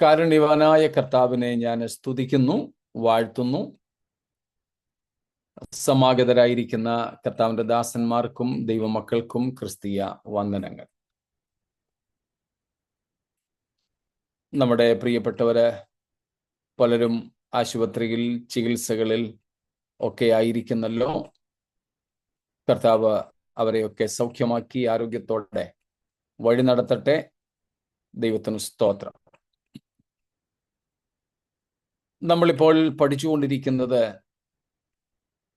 കാരുണ്യവാനായ കർത്താവിനെ ഞാൻ സ്തുതിക്കുന്നു, വാഴ്ത്തുന്നു. സമാഗതരായിരിക്കുന്ന കർത്താവിന്റെ ദാസന്മാർക്കും ദൈവമക്കൾക്കും ക്രിസ്തീയ വന്ദനങ്ങൾ. നമ്മുടെ പ്രിയപ്പെട്ടവര് പലരും ആശുപത്രിയിൽ, ചികിത്സകളിൽ ഒക്കെ ആയിരിക്കുന്നല്ലോ. കർത്താവ് അവരെയൊക്കെ സൗഖ്യമാക്കി ആരോഗ്യത്തോടെ വഴി നടത്തട്ടെ. ദൈവത്തിന് സ്തോത്രം. നമ്മളിപ്പോൾ പഠിച്ചുകൊണ്ടിരിക്കുന്നത്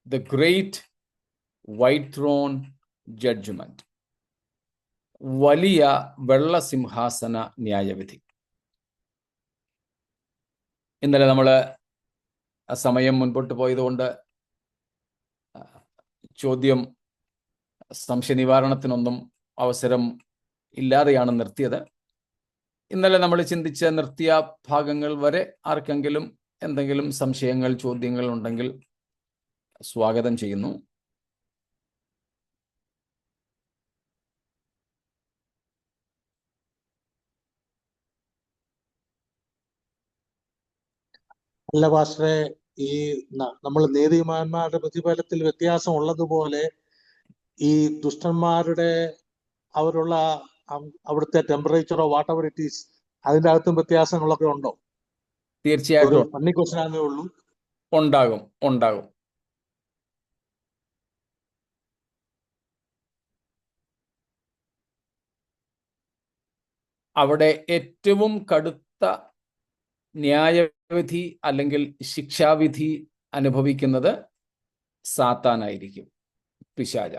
the great white throne judgement, വലിയ വെള്ളസിംഹാസന ന്യായവിധി. ഇന്നലെ നമ്മൾ സമയം മുൻപോട്ട് പോയതുകൊണ്ട് സംശയ നിവാരണത്തിനൊന്നും അവസരം ഇല്ലാതെയാണ് നിർത്തിയത്. ഇന്നലെ നമ്മൾ നിർത്തിയ ഭാഗങ്ങൾ വരെ ആർക്കെങ്കിലും എന്തെങ്കിലും സംശയങ്ങൾ, ചോദ്യങ്ങൾ ഉണ്ടെങ്കിൽ സ്വാഗതം ചെയ്യുന്നു. അല്ല പാസ്റ്ററെ, ഈ നമ്മൾ നീതിമാന്മാരുടെ പ്രതിഫലത്തിൽ വ്യത്യാസം ഉള്ളതുപോലെ ഈ ദുഷ്ടന്മാരുടെ അവരുള്ള അവിടുത്തെ ടെമ്പറേച്ചറോ വാട്ട് എവർ ഇറ്റ് ഈസ്, അതിൻ്റെ അകത്തും വ്യത്യാസങ്ങളൊക്കെ ഉണ്ടോ? തീർച്ചയായിട്ടും ഫണ്ണി ക്വസ്റ്റൻ ആണേ ഉള്ളൂ. ഉണ്ടാകും. അവിടെ ഏറ്റവും കടുത്ത ന്യായവിധി അല്ലെങ്കിൽ ശിക്ഷാവിധി അനുഭവിക്കുന്നത് സാത്താനായിരിക്കും, പിശാച.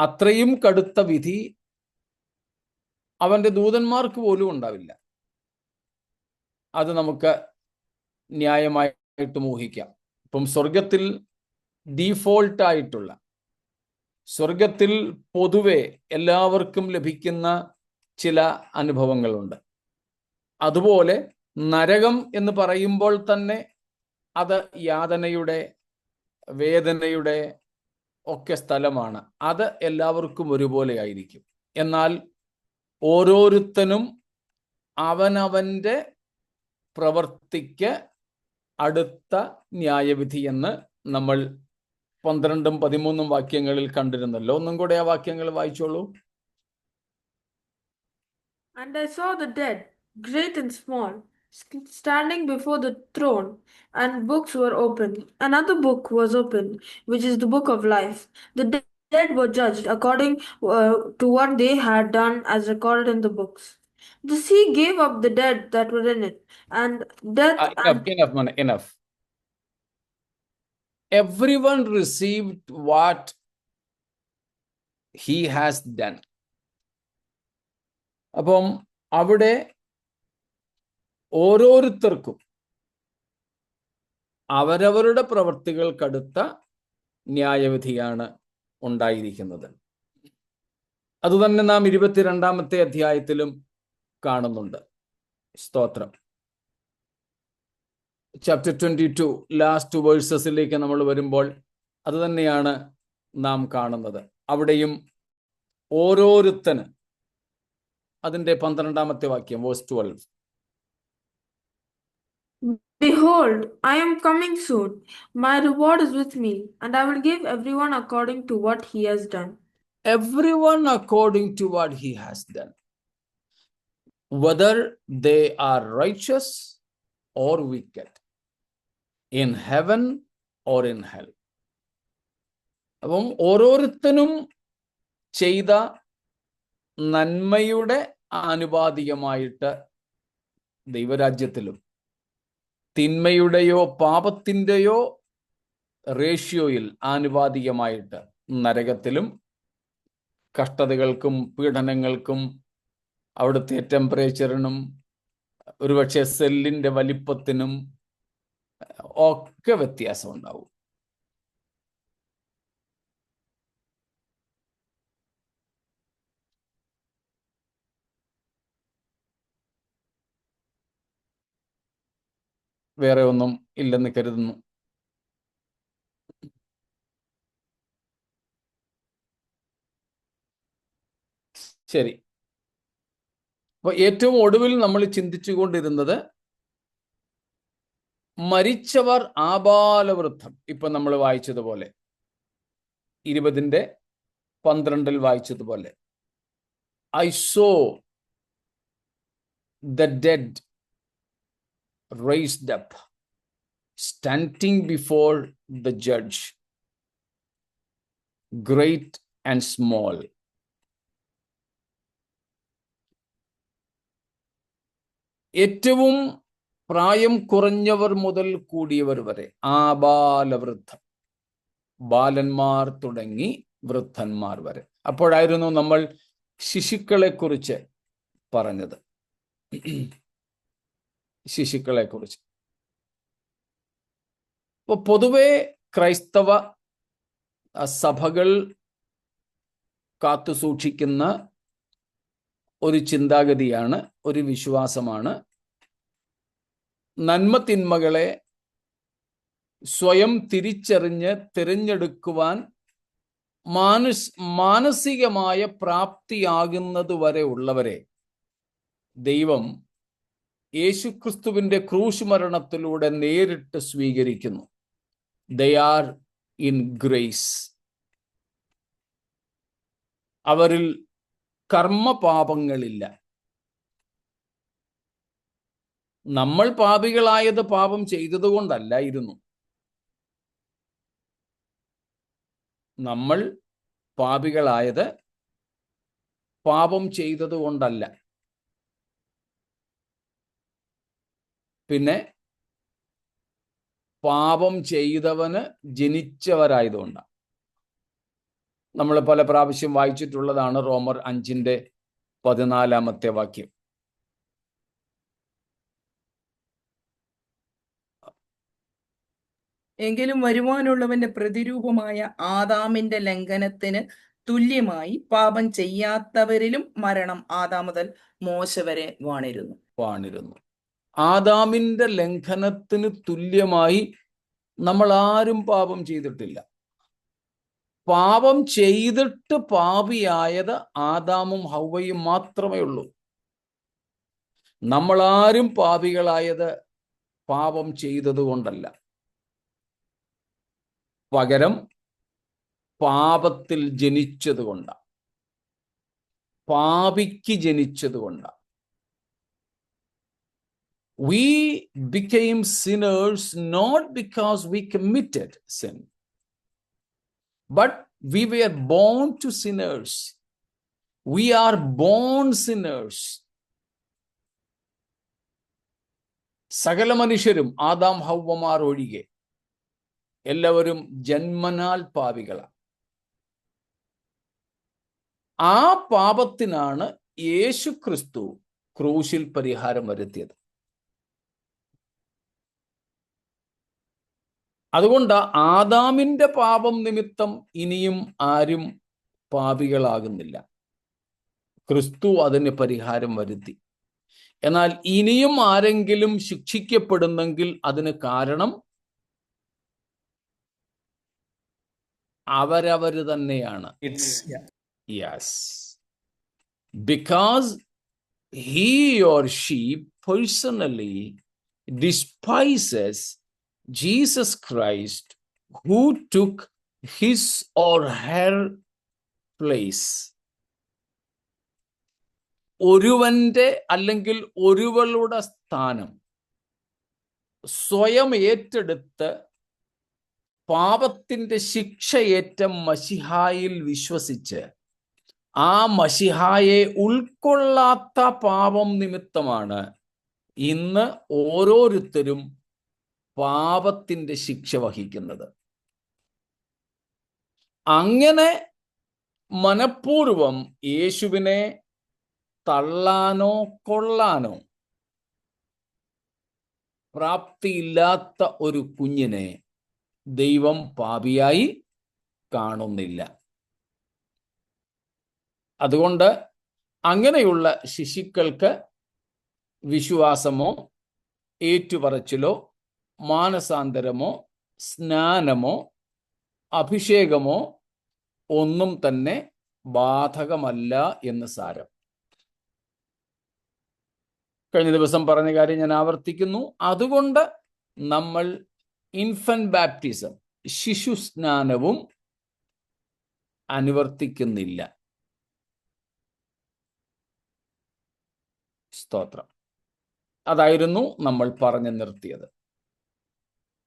അത്രയും കടുത്ത വിധി അവന്റെ ദൂതന്മാർക്ക് പോലും ഉണ്ടാവില്ല. അത് നമുക്ക് ന്യായമായിട്ട് ഊഹിക്കാം. ഇപ്പം സ്വർഗത്തിൽ ഡീഫോൾട്ടായിട്ടുള്ള, സ്വർഗത്തിൽ പൊതുവെ എല്ലാവർക്കും ലഭിക്കുന്ന ചില അനുഭവങ്ങളുണ്ട്. അതുപോലെ നരകം എന്ന് പറയുമ്പോൾ തന്നെ അത് യാതനയുടെ, വേദനയുടെ ഒക്കെ സ്ഥലമാണ്. അത് എല്ലാവർക്കും ഒരുപോലെ ആയിരിക്കും. എന്നാൽ ഓരോരുത്തനും അവനവന്റെ പ്രവർത്തിക്ക് അടുത്ത ന്യായവിധി എന്ന് നമ്മൾ 12ഉം 13ഉം വാക്യങ്ങളിൽ കണ്ടിരുന്നല്ലോ. ഒന്നും കൂടെ ആ വാക്യങ്ങൾ വായിച്ചോളൂ. And I saw the dead, great and small, standing before the throne, and books were opened. Another book was opened, which is the book of life. The dead were judged according to what they had done as recorded in the books. The sea gave up the dead that were in it, and death Enough. Everyone received what he has done. അപ്പം അവിടെ ഓരോരുത്തർക്കും അവരവരുടെ പ്രവൃത്തികൾക്കടുത്ത ന്യായവിധിയാണ് ഉണ്ടായിരിക്കുന്നത്. അതുതന്നെ നാം 22-ാമത്തെ അധ്യായത്തിലും കാണുന്നുണ്ട്. സ്തോത്രം. ചാപ്റ്റർ 22 ലാസ്റ്റ് വേഴ്സസിലേക്ക് നമ്മൾ വരുമ്പോൾ അത് തന്നെയാണ് നാം കാണുന്നത്. അവിടെയും ഓരോരുത്തന്, അതിന്റെ 12-ാമത്തെ വാക്യം, verse 12. Behold, I am coming soon. My reward is with me, and I will give everyone according to what he has done. Everyone according to what he has done. Whether they are righteous or wicked, in heaven or in hell. അപ്പം ഓരോരുത്തനും ചെയ്ത നന്മയുടെ ആനുപാതികമായിട്ട് ദൈവരാജ്യത്തിലും തിന്മയുടെയോ പാപത്തിൻ്റെയോ റേഷ്യോയിൽ ആനുപാതികമായിട്ട് നരകത്തിലും കഷ്ടതകൾക്കും പീഡനങ്ങൾക്കും അവിടുത്തെ ടെമ്പറേച്ചറിനും ഒരുപക്ഷെ സെല്ലിൻ്റെ വലിപ്പത്തിനും ഒക്കെ വ്യത്യാസം ഉണ്ടാവും. വേറെ ഒന്നും ഇല്ലെന്ന് കരുതുന്നു. ശരി. അപ്പൊ ഏറ്റവും ഒടുവിൽ നമ്മൾ ചിന്തിച്ചുകൊണ്ടിരുന്നത് മരിച്ചവർ ആബാലവൃദ്ധം. ഇപ്പൊ നമ്മൾ വായിച്ചതുപോലെ 20:12 വായിച്ചതുപോലെ, I saw the dead raised up, standing before the judge, great and small. ഏറ്റവും പ്രായം കുറഞ്ഞവർ മുതൽ കൂടിയവർ വരെ, ആബാലവൃദ്ധം, ബാലന്മാർ തുടങ്ങി വൃദ്ധന്മാർ വരെ. അപ്പോഴായിരുന്നു നമ്മൾ ശിശുക്കളെ കുറിച്ച് പറഞ്ഞത്. ശിശുക്കളെ കുറിച്ച്. അപ്പൊ പൊതുവെ ക്രൈസ്തവ സഭകൾ കാത്തുസൂക്ഷിക്കുന്ന ഒരു ചിന്താഗതിയാണ്, ഒരു വിശ്വാസമാണ്, നന്മ തിന്മകളെ സ്വയം തിരിച്ചറിഞ്ഞ് തിരഞ്ഞെടുക്കുവാൻ മാനസികമായ പ്രാപ്തിയാകുന്നത് വരെ ഉള്ളവരെ ദൈവം യേശുക്രിസ്തുവിന്റെ ക്രൂശ് മരണത്തിലൂടെ നേരിട്ട് സ്വീകരിക്കുന്നു. They are in grace. അവരിൽ കർമ്മപാപങ്ങളില്ല. നമ്മൾ പാപികളായത് പാപം ചെയ്തതുകൊണ്ടല്ലായിരുന്നു. നമ്മൾ പാപികളായത് പാപം ചെയ്തതുകൊണ്ടല്ല. പിന്നെ പാപം ചെയ്തവന് ജനിച്ചവരായതുകൊണ്ടാണ്. നമ്മൾ പല പ്രാവശ്യം വായിച്ചിട്ടുള്ളതാണ് റോമർ 5:14 വാക്യം. എങ്കിലും വരുവാനുള്ളവന്റെ പ്രതിരൂപമായ ആദാമിന്റെ ലംഘനത്തിന് തുല്യമായി പാപം ചെയ്യാത്തവരിലും മരണം ആദാം മുതൽ മോശ വരെ വാണിരുന്നു. ആദാമിന്റെ ലംഘനത്തിന് തുല്യമായി നമ്മൾ ആരും പാപം ചെയ്തിട്ടില്ല. പാപം ചെയ്തിട്ട് പാപിയായത് ആദാമും ഹൗവയും മാത്രമേ ഉള്ളൂ. നമ്മളാരും പാപികളായത് പാപം ചെയ്തതുകൊണ്ടല്ല, പകരം പാപത്തിൽ ജനിച്ചതുകൊണ്ടാണ്, പാപിക്ക് ജനിച്ചതുകൊണ്ടാണ്. We became sinners not because we committed sin, but we were born to sinners. We are born sinners. സകല മനുഷ്യരും ആദാം ഹൗവമാർ ഒഴികെ എല്ലാവരും ജന്മനാൽ പാപികളാണ്. ആ പാപത്തിനാണ് യേശുക്രിസ്തു ക്രൂശിൽ പരിഹാരം വരുത്തിയത്. അതുകൊണ്ട് ആദാമിന്റെ പാപം നിമിത്തം ഇനിയും ആരും പാപികളാകുന്നില്ല. ക്രിസ്തു അതിന് പരിഹാരം വരുത്തി. എന്നാൽ ഇനിയും ആരെങ്കിലും ശിക്ഷിക്കപ്പെടുന്നെങ്കിൽ അതിന് കാരണം അവരവര് തന്നെയാണ്. Yes. Because he or she personally despises Jesus Christ, who took his or her place. ഒരുവന്റെ അല്ലെങ്കിൽ ഒരുവളുടെ സ്ഥാനം സ്വയം ഏറ്റെടുത്ത് പാപത്തിന്റെ ശിക്ഷയേറ്റ മശിഹായിൽ വിശ്വസിച്ച് ആ മശിഹായെ ഉൾക്കൊള്ളാത്ത പാപം നിമിത്തമാണ് ഇന്ന് ഓരോരുത്തരും പാപത്തിന്റെ ശിക്ഷ വഹിക്കുന്നത്. അങ്ങനെ മനഃപൂർവം യേശുവിനെ തള്ളാനോ കൊള്ളാനോ പ്രാപ്തിയില്ലാത്ത ഒരു കുഞ്ഞിനെ ദൈവം പാപിയായി കാണുന്നില്ല. അതുകൊണ്ട് അങ്ങനെയുള്ള ശിശുക്കൾക്ക് വിശ്വാസമോ ഏറ്റുപറച്ചിലോ മാനസാന്തരമോ സ്നാനമോ അഭിഷേകമോ ഒന്നും തന്നെ ബാധകമല്ല എന്ന് സാരം. കഴിഞ്ഞ ദിവസം പറഞ്ഞ കാര്യം ഞാൻ ആവർത്തിക്കുന്നു. അതുകൊണ്ട് നമ്മൾ ഇൻഫന്റ് ബാപ്റ്റിസം, ശിശു സ്നാനവും അനുവർത്തിക്കുന്നില്ല. സ്തോത്രം. അതായിരുന്നു നമ്മൾ പറഞ്ഞു നിർത്തിയത്.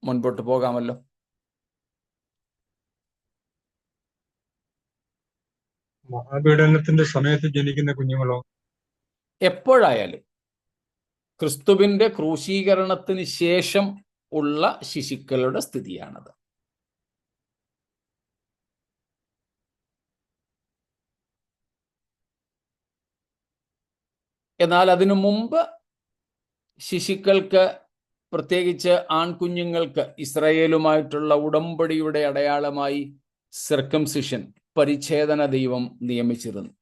മുൻപോട്ട് പോകാമല്ലോ. മഹാപീഡനത്തിന്റെ സമയത്ത് ജനിക്കുന്ന കുഞ്ഞുങ്ങളോ? എപ്പോഴായാലും ക്രിസ്തുവിന്റെ ക്രൂശീകരണത്തിന് ശേഷം ഉള്ള ശിശുക്കളുടെ സ്ഥിതിയാണത്. എന്നാൽ അതിനു മുമ്പ് ശിശുക്കൾക്ക്, പ്രത്യേകിച്ച് ആൺകുഞ്ഞുങ്ങൾക്ക്, ഇസ്രായേലുമായിട്ടുള്ള ഉടമ്പടിയുടെ അടയാളമായി സർക്കംസിഷൻ, പരിച്ഛേദന ദൈവം നിയമിച്ചിരുന്നു.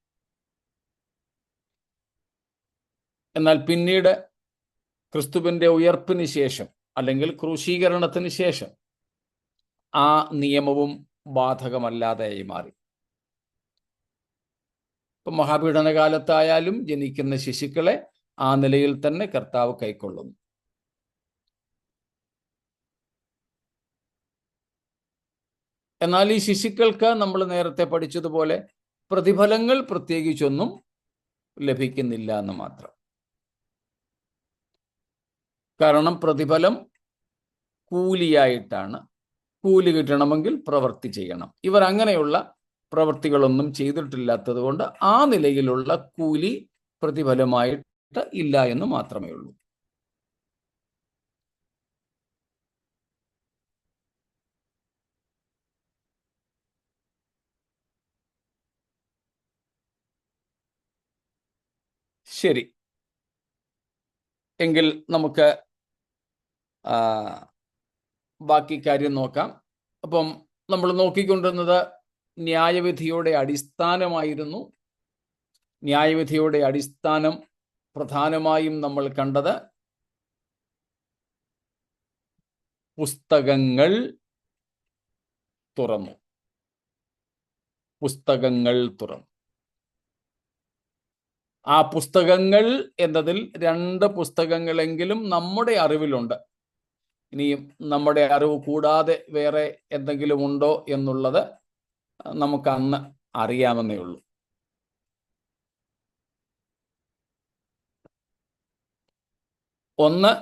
എന്നാൽ പിന്നീട് ക്രിസ്തുവിന്റെ ഉയർപ്പിന് ശേഷം, അല്ലെങ്കിൽ ക്രൂശീകരണത്തിന് ശേഷം, ആ നിയമവും ബാധകമല്ലാതെയായി മാറി. ഇപ്പം മഹാപീഡന കാലത്തായാലും ജനിക്കുന്ന ശിശുക്കളെ ആ നിലയിൽ തന്നെ കർത്താവ് കൈക്കൊള്ളുന്നു. എന്നാൽ ഈ ശിശുക്കൾക്ക് നമ്മൾ നേരത്തെ പഠിച്ചതുപോലെ പ്രതിഫലങ്ങൾ പ്രത്യേകിച്ചൊന്നും ലഭിക്കുന്നില്ല എന്ന് മാത്രം. കാരണം പ്രതിഫലം കൂലിയായിട്ടാണ്. കൂലി കിട്ടണമെങ്കിൽ പ്രവൃത്തി ചെയ്യണം. ഇവർ അങ്ങനെയുള്ള പ്രവൃത്തികളൊന്നും ചെയ്തിട്ടില്ലാത്തത് കൊണ്ട് ആ നിലയിലുള്ള കൂലി പ്രതിഫലമായിട്ട് ഇല്ല എന്ന് മാത്രമേ ഉള്ളൂ. ശരി, എങ്കിൽ നമുക്ക് ബാക്കി കാര്യം നോക്കാം. അപ്പം നമ്മൾ നോക്കിക്കൊണ്ടിരുന്നത് ന്യായവിധിയുടെ അടിസ്ഥാനമായിരുന്നു. ന്യായവിധിയുടെ അടിസ്ഥാനം പ്രധാനമായും നമ്മൾ കണ്ടത് പുസ്തകങ്ങൾ തുറന്നു. പുസ്തകങ്ങൾ തുറന്നു. ആ പുസ്തകങ്ങൾ എന്നതിൽ 2 പുസ്തകങ്ങളെങ്കിലും നമ്മുടെ അറിവിലുണ്ട്. ഇനിയും നമ്മുടെ അറിവ് കൂടാതെ വേറെ എന്തെങ്കിലും ഉണ്ടോ എന്നുള്ളത് നമുക്ക് അന്ന് അറിയാമെന്നേ ഉള്ളൂ. ഒന്ന്,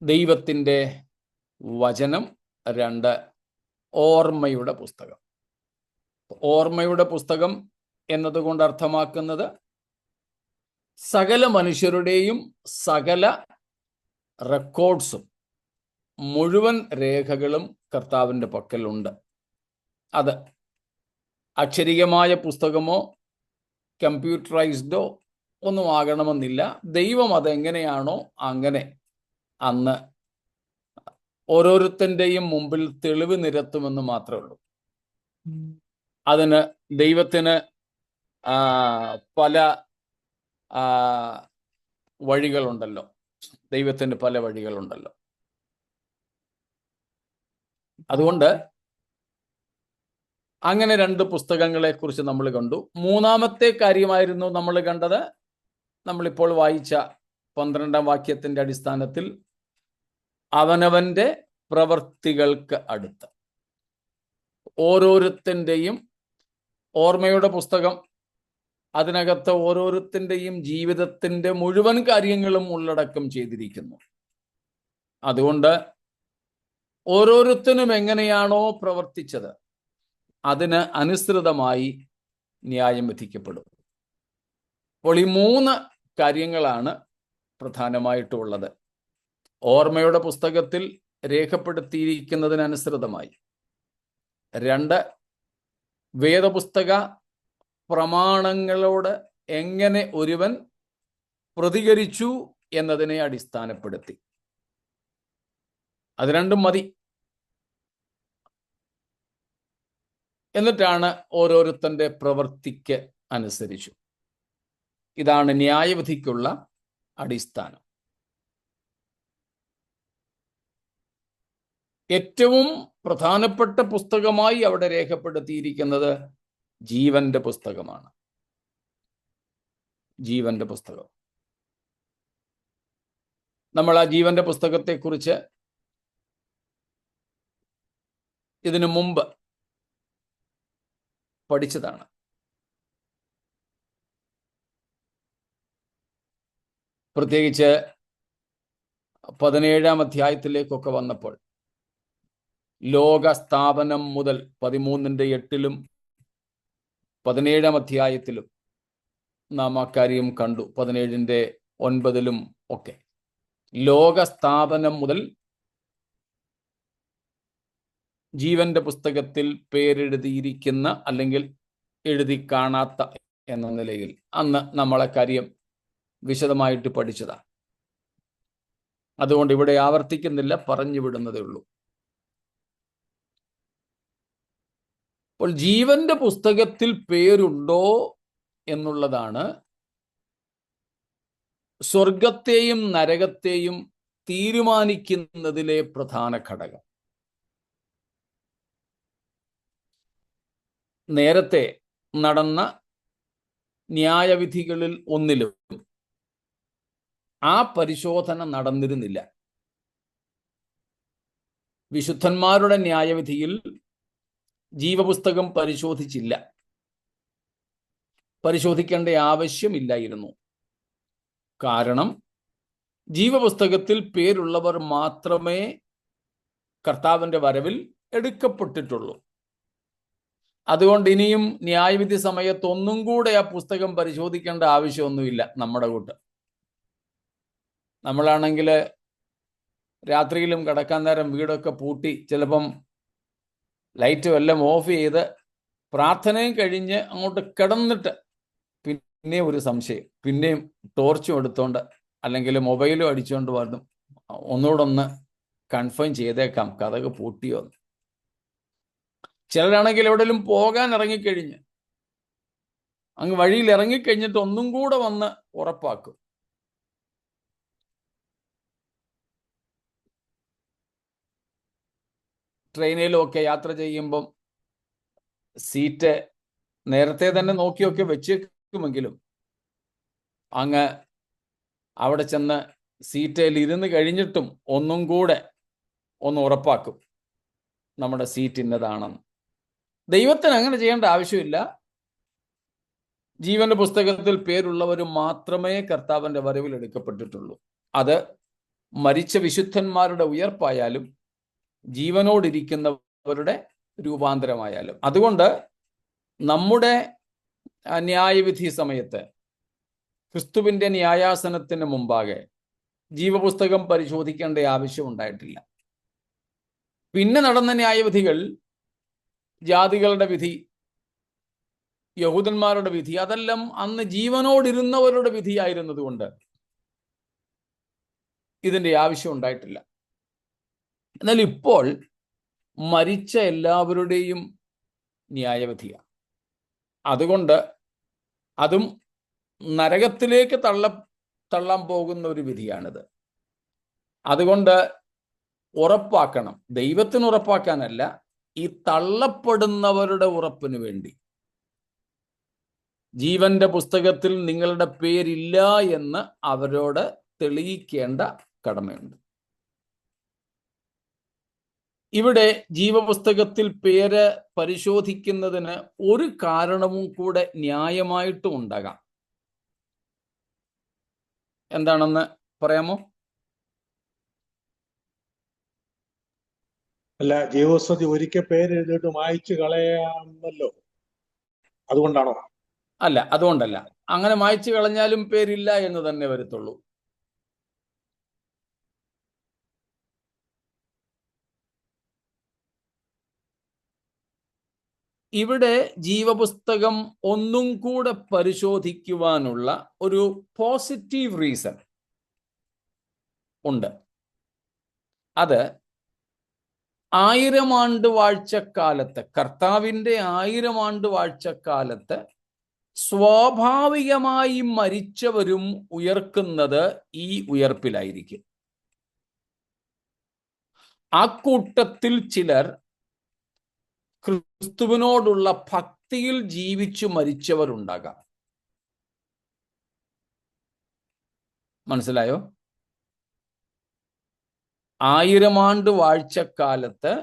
ദൈവത്തിൻ്റെ വചനം. 2, ഓർമ്മയുടെ പുസ്തകം. ഓർമ്മയുടെ പുസ്തകം എന്നതുകൊണ്ട് അർത്ഥമാക്കുന്നത് സകല മനുഷ്യരുടെയും സകല റെക്കോർഡ്സും, മുഴുവൻ രേഖകളും കർത്താവിൻ്റെ പക്കലുണ്ട്. അത് അക്ഷരികമായ പുസ്തകമോ കമ്പ്യൂട്ടറൈസ്ഡോ ഒന്നും ആകണമെന്നില്ല. ദൈവം അതെങ്ങനെയാണോ അങ്ങനെ അന്ന് ഓരോരുത്തൻ്റെയും മുമ്പിൽ തെളിവ് നിരത്തുമെന്ന് മാത്രമേ ഉള്ളൂ. അതിന് ദൈവത്തിന് പല വഴികളുണ്ടല്ലോ. ദൈവത്തിന് പല വഴികളുണ്ടല്ലോ. അതുകൊണ്ട് അങ്ങനെ 2 പുസ്തകങ്ങളെ കുറിച്ച് നമ്മൾ കണ്ടു. മൂന്നാമത്തെ കാര്യമായിരുന്നു നമ്മൾ കണ്ടത്, നമ്മളിപ്പോൾ വായിച്ച 12ാം വാക്യത്തിന്റെ അടിസ്ഥാനത്തിൽ അവനവന്റെ പ്രവൃത്തികൾക്ക് അടുത്ത്. ഓരോരുത്തൻ്റെയും ഓർമ്മയുടെ പുസ്തകം, അതിനകത്ത് ഓരോരുത്തൻ്റെയും ജീവിതത്തിൻ്റെ മുഴുവൻ കാര്യങ്ങളും ഉള്ളടക്കം ചെയ്തിരിക്കുന്നു. അതുകൊണ്ട് ഓരോരുത്തരും എങ്ങനെയാണോ പ്രവർത്തിച്ചത് അതിന് അനുസൃതമായി ന്യായം വിധിക്കപ്പെടും. അപ്പോൾ ഈ 3 കാര്യങ്ങളാണ് പ്രധാനമായിട്ടുള്ളത്. ഓർമ്മയുടെ പുസ്തകത്തിൽ രേഖപ്പെടുത്തിയിരിക്കുന്നതിനനുസൃതമായി. 2, വേദപുസ്തക പ്രമാണങ്ങളോട് എങ്ങനെ ഒരുവൻ പ്രതികരിച്ചു എന്നതിനെ അടിസ്ഥാനപ്പെടുത്തി. അത് 2 മതി. എന്നിട്ടാണ് ഓരോരുത്തൻ്റെ പ്രവൃത്തിക്ക് അനുസരിച്ചു. ഇതാണ് ന്യായവിധിക്കുള്ള അടിസ്ഥാനം. ഏറ്റവും പ്രധാനപ്പെട്ട പുസ്തകമായി അവിടെ രേഖപ്പെടുത്തിയിരിക്കുന്നത് ജീവന്റെ പുസ്തകമാണ്. ജീവന്റെ പുസ്തകം. നമ്മൾ ആ ജീവന്റെ പുസ്തകത്തെക്കുറിച്ച് ഇതിനു മുമ്പ് പഠിച്ചതാണ്. പ്രത്യേകിച്ച് 17-ാം അധ്യായത്തിലേക്കൊക്കെ വന്നപ്പോൾ ലോക സ്ഥാപനം മുതൽ 13-8 17-ാം അധ്യായത്തിലും നാം അക്കാര്യം കണ്ടു. 17-9 ഒക്കെ ലോക സ്ഥാപനം മുതൽ ജീവന്റെ പുസ്തകത്തിൽ പേരെഴുതിയിരിക്കുന്ന അല്ലെങ്കിൽ എഴുതി കാണാത്ത എന്ന നിലയിൽ അന്ന് നമ്മളെ കാര്യം വിശദമായിട്ട് പഠിച്ചതാണ്. അതുകൊണ്ട് ഇവിടെ ആവർത്തിക്കുന്നില്ല, പറഞ്ഞു വിടുന്നതേ ഉള്ളൂ. അപ്പോൾ ജീവന്റെ പുസ്തകത്തിൽ പേരുണ്ടോ എന്നുള്ളതാണ് സ്വർഗത്തെയും നരകത്തെയും തീരുമാനിക്കുന്നതിലെ പ്രധാന ഘടകം. നേരത്തെ നടന്ന ന്യായവിധികളിൽ ഒന്നിലും ആ പരിശോധന നടന്നിരുന്നില്ല. വിശുദ്ധന്മാരുടെ ന്യായവിധിയിൽ ജീവപുസ്തകം പരിശോധിച്ചില്ല, പരിശോധിക്കേണ്ട ആവശ്യമില്ലായിരുന്നു. കാരണം ജീവപുസ്തകത്തിൽ പേരുള്ളവർ മാത്രമേ കർത്താവിന്റെ വരവിൽ എടുക്കപ്പെട്ടിട്ടുള്ളൂ. അതുകൊണ്ട് ഇനിയും ന്യായവിധി സമയത്ത് ഒന്നും കൂടെ ആ പുസ്തകം പരിശോധിക്കേണ്ട ആവശ്യമൊന്നുമില്ല. നമ്മുടെ കൂട്ട് നമ്മളാണെങ്കിൽ രാത്രിയിലും കിടക്കാൻ നേരം വീടൊക്കെ പൂട്ടി ചിലപ്പം ലൈറ്റും എല്ലാം ഓഫ് ചെയ്ത് പ്രാർത്ഥനയും കഴിഞ്ഞ് അങ്ങോട്ട് കിടന്നിട്ട് പിന്നെയും ഒരു സംശയം, പിന്നെയും ടോർച്ചും എടുത്തോണ്ട് അല്ലെങ്കിൽ മൊബൈലും അടിച്ചുകൊണ്ട് വന്നു ഒന്നുകൂടെ ഒന്ന് കൺഫേം ചെയ്തേക്കാം കഥക് പൂട്ടിയോ. ചിലരാണെങ്കിൽ എവിടെയെങ്കിലും പോകാൻ ഇറങ്ങിക്കഴിഞ്ഞ് അങ്ങ് വഴിയിൽ ഇറങ്ങിക്കഴിഞ്ഞിട്ട് ഒന്നും കൂടെ വന്ന് ഉറപ്പാക്കും. ട്രെയിനിലൊക്കെ യാത്ര ചെയ്യുമ്പം സീറ്റ് നേരത്തെ തന്നെ നോക്കിയൊക്കെ വെച്ചേക്കുമെങ്കിലും അങ്ങ് അവിടെ ചെന്ന് സീറ്റിൽ ഇരുന്ന് കഴിഞ്ഞിട്ടും ഒന്നും കൂടെ ഒന്ന് ഉറപ്പാക്കും നമ്മുടെ സീറ്റ് ഇന്നതാണെന്ന്. ദൈവത്തിന് അങ്ങനെ ചെയ്യേണ്ട ആവശ്യമില്ല. ജീവന്റെ പുസ്തകത്തിൽ പേരുള്ളവർ മാത്രമേ കർത്താവിന്റെ വരവിൽ എടുക്കപ്പെട്ടിട്ടുള്ളൂ. അത് മരിച്ച വിശുദ്ധന്മാരുടെ ഉയർപ്പായാലും ജീവനോടിരിക്കുന്നവരുടെ രൂപാന്തരമായാലും. അതുകൊണ്ട് നമ്മുടെ ന്യായവിധി സമയത്ത് ക്രിസ്തുവിന്റെ ന്യായാസനത്തിന് മുമ്പാകെ ജീവപുസ്തകം പരിശോധിക്കേണ്ട ആവശ്യം ഉണ്ടായിട്ടില്ല. പിന്നെ നടന്ന ന്യായവിധികൾ, ജാതികളുടെ വിധി, യഹൂദന്മാരുടെ വിധി, അതെല്ലാം അന്ന് ജീവനോടിരുന്നവരുടെ വിധിയായിരുന്നതുകൊണ്ട് ഇതിന്റെ ആവശ്യം ഉണ്ടായിട്ടില്ല. എന്നാൽ ഇപ്പോൾ മരിച്ച എല്ലാവരുടെയും ന്യായവിധിയാണ്. അതുകൊണ്ട് അതും നരകത്തിലേക്ക് തള്ളാൻ പോകുന്ന ഒരു വിധിയാണിത്. അതുകൊണ്ട് ഉറപ്പാക്കണം, ദൈവത്തിന് ഉറപ്പാക്കാനല്ല, ഈ തള്ളപ്പെടുന്നവരുടെ ഉറപ്പിന് വേണ്ടി ജീവന്റെ പുസ്തകത്തിൽ നിങ്ങളുടെ പേരില്ല എന്ന് അവരോട് തെളിയിക്കേണ്ട കടമയുണ്ട്. ഇവിടെ ജീവപുസ്തകത്തിൽ പേര് പരിശോധിക്കുന്നതിന് ഒരു കാരണവും കൂടെ ന്യായമായിട്ടും ഉണ്ടാകാം. എന്താണെന്ന് പറയാമോ? അല്ല, ജീവപുസ്തകത്തിൽ ഒരിക്കൽ പേര് എഴുതിയിട്ട് മായ്ച്ചു കളയാമല്ലോ, അതുകൊണ്ടാണോ? അല്ല, അതുകൊണ്ടല്ല. അങ്ങനെ മായ്ച്ചു കളഞ്ഞാലും പേരില്ല എന്ന് തന്നെ വരത്തുള്ളൂ. ഇവിടെ ജീവപുസ്തകം ഒന്നും കൂടെ പരിശോധിക്കുവാനുള്ള ഒരു പോസിറ്റീവ് റീസൺ ഉണ്ട്. അത് 1000 ആണ്ട് വാഴ്ചക്കാലത്ത്, കർത്താവിൻ്റെ 1000 ആണ്ട് വാഴ്ചക്കാലത്ത് സ്വാഭാവികമായി മരിച്ചവരും ഉയർക്കുന്നത് ഈ ഉയർപ്പിലായിരിക്കും. ആ കൂട്ടത്തിൽ ചിലർ ക്രിസ്തുവിനോടുള്ള ഭക്തിയിൽ ജീവിച്ചു മരിച്ചവരുണ്ടാകാം. മനസ്സിലായോ? 1000 ആണ്ട് വാഴ്ചക്കാലത്ത്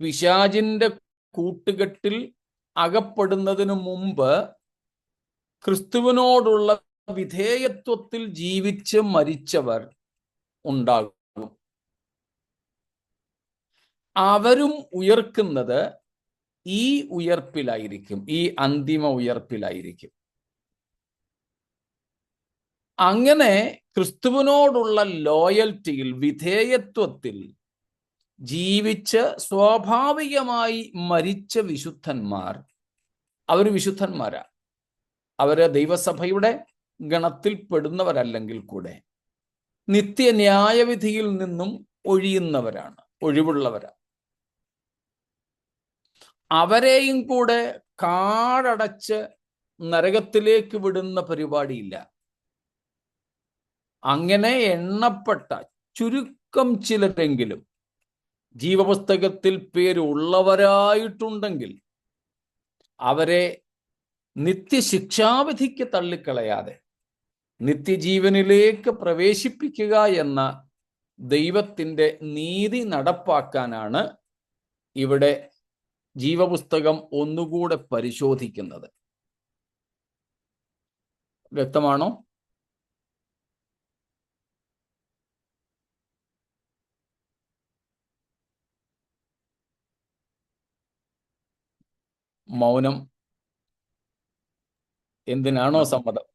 പിശാചിന്റെ കൂട്ടുകെട്ടിൽ അകപ്പെടുന്നതിനു മുമ്പ് ക്രിസ്തുവിനോടുള്ള വിധേയത്വത്തിൽ ജീവിച്ച് മരിച്ചവർ ഉണ്ടാകും. അവരും ഉയർക്കുന്നത് ഈ ഉയർപ്പിലായിരിക്കും, ഈ അന്തിമ ഉയർപ്പിലായിരിക്കും. അങ്ങനെ ക്രിസ്തുവിനോടുള്ള ലോയൽറ്റിയിൽ, വിധേയത്വത്തിൽ ജീവിച്ച് സ്വാഭാവികമായി മരിച്ച വിശുദ്ധന്മാർ, അവർ വിശുദ്ധന്മാരാ. അവര് ദൈവസഭയുടെ ഗണത്തിൽ പെടുന്നവരല്ലെങ്കിൽ കൂടെ നിത്യന്യായവിധിയിൽ നിന്നും ഒഴിയുന്നവരാണ്, ഒഴിവുള്ളവരാണ്. അവരെയും കൂടെ കാടടച്ച് നരകത്തിലേക്ക് വിടുന്ന പരിപാടിയില്ല. അങ്ങനെ എണ്ണപ്പെട്ട ചുരുക്കം ചിലരെങ്കിലും ജീവപുസ്തകത്തിൽ പേരുള്ളവരായിട്ടുണ്ടെങ്കിൽ അവരെ നിത്യശിക്ഷാവിധിക്ക് തള്ളിക്കളയാതെ നിത്യജീവനിലേക്ക് പ്രവേശിപ്പിക്കുക എന്ന ദൈവത്തിൻ്റെ നീതി നടപ്പാക്കാനാണ് ഇവിടെ ജീവപുസ്തകം ഒന്നുകൂടെ പരിശോധിക്കുന്നത്. വ്യക്തമാണോ? മൗനം എന്തിനാണോ സമ്മതം?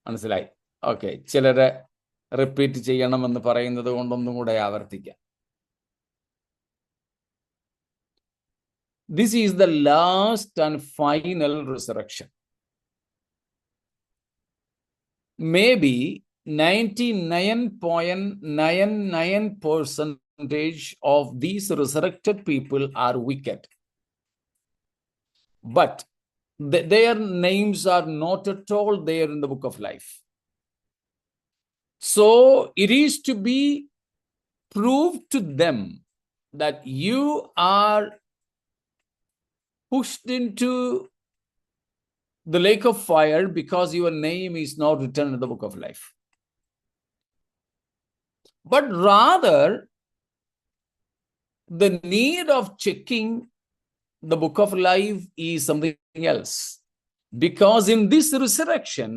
മനസ്സിലായി. ഓക്കെ, ചിലരെ റിപ്പീറ്റ് ചെയ്യണമെന്ന് പറയുന്നത് കൊണ്ടൊന്നും കൂടെ ആവർത്തിക്കാം. This is the last and final resurrection. Maybe 99.99% of these resurrected people are wicked, but their names are not at all there in the book of life. So it is to be proved to them that you are pushed into the lake of fire because your name is not written in the book of life. But rather, the need of checking the book of life is something else. Because in this resurrection,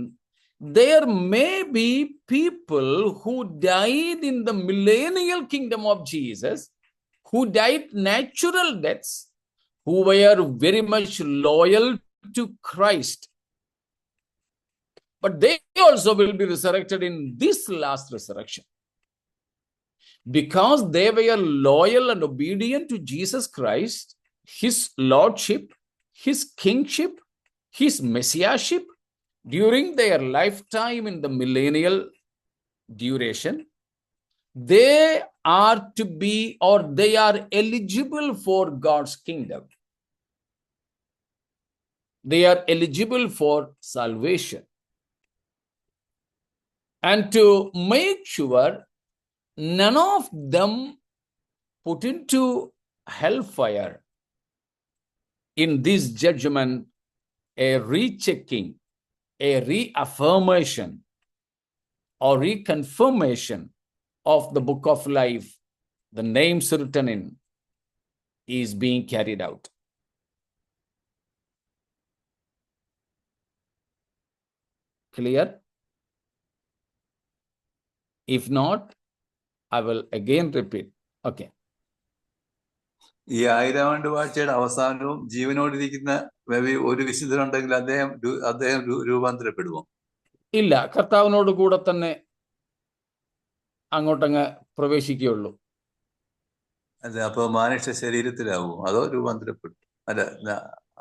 there may be people who died in the millennial kingdom of Jesus, who died natural deaths, who were very much loyal to Christ. But they also will be resurrected in this last resurrection. Because they were loyal and obedient to Jesus Christ, his lordship, his kingship, his messiahship, during their lifetime in the millennial duration, they are to be, or they are eligible for God's kingdom. They are eligible for salvation. And to make sure none of them put into hellfire, in this judgment, a rechecking, a reaffirmation or reconfirmation of the book of life, the names written in, is being carried out. Clear? If not, I will again repeat. Okay. ഈ 1000 ആണ്ട് വാഴ്ചയുടെ അവസാനവും ജീവനോടിരിക്കുന്ന ഒരു വിശുദ്ധനുണ്ടെങ്കിൽ അദ്ദേഹം രൂപാന്തരപ്പെടുമോ? ഇല്ല, കർത്താവിനോട് കൂടെ തന്നെ അങ്ങോട്ടങ്ങ് പ്രവേശിക്കുകയുള്ളൂ. അല്ല, അപ്പൊ മനുഷ്യ ശരീരത്തിലാവുമോ അതോ രൂപാന്തരപ്പെടും? അല്ല,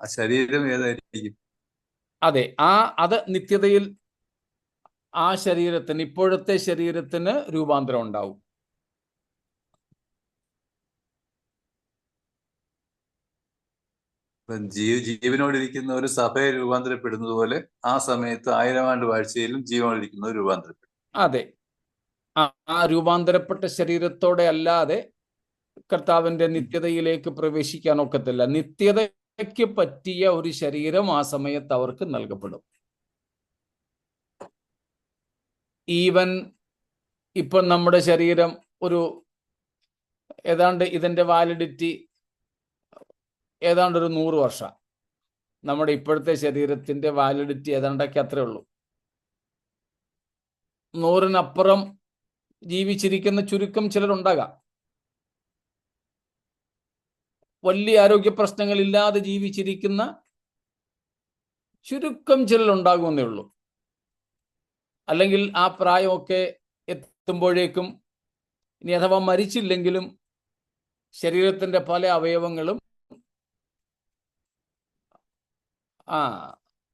ആ ശരീരം ഏതായിരിക്കും? അതെ, അത് നിത്യതയിൽ ആ ശരീരത്തിന്, ഇപ്പോഴത്തെ ശരീരത്തിന് രൂപാന്തരം ഉണ്ടാവും. ജീവനോടിരിക്കുന്ന ഒരു സഭയെ രൂപാന്തരപ്പെടുന്നത് പോലെ ആ സമയത്ത് 1000 ആണ്ട് വാഴ്ചയിലും ജീവനോടിരിക്കുന്നത് രൂപാന്തരപ്പെടും. അതെ, ആ രൂപാന്തരപ്പെട്ട ശരീരത്തോടെ അല്ലാതെ കർത്താവിന്റെ നിത്യതയിലേക്ക് പ്രവേശിക്കാൻ ഒക്കത്തില്ല. നിത്യതയ്ക്ക് പറ്റിയ ഒരു ശരീരം ആ സമയത്ത് അവർക്ക് നൽകപ്പെടും. ഈവൻ ഇപ്പം നമ്മുടെ ശരീരം ഏതാണ്ട് ഇതിൻ്റെ വാലിഡിറ്റി ഏതാണ്ട് ഒരു 100 വർഷം. നമ്മുടെ ഇപ്പോഴത്തെ ശരീരത്തിൻ്റെ വാലിഡിറ്റി ഏതാണ്ടൊക്കെ അത്രേ ഉള്ളൂ. 100-നപ്പുറം ജീവിച്ചിരിക്കുന്ന ചുരുക്കം ചിലരുണ്ടാകാം. വലിയ ആരോഗ്യ പ്രശ്നങ്ങളില്ലാതെ ജീവിച്ചിരിക്കുന്ന ചുരുക്കം ചിലരുണ്ടാകുമെന്നേ ഉള്ളൂ. അല്ലെങ്കിൽ ആ പ്രായമൊക്കെ എത്തുമ്പോഴേക്കും ഇനി അഥവാ മരിച്ചില്ലെങ്കിലും ശരീരത്തിൻ്റെ പല അവയവങ്ങളും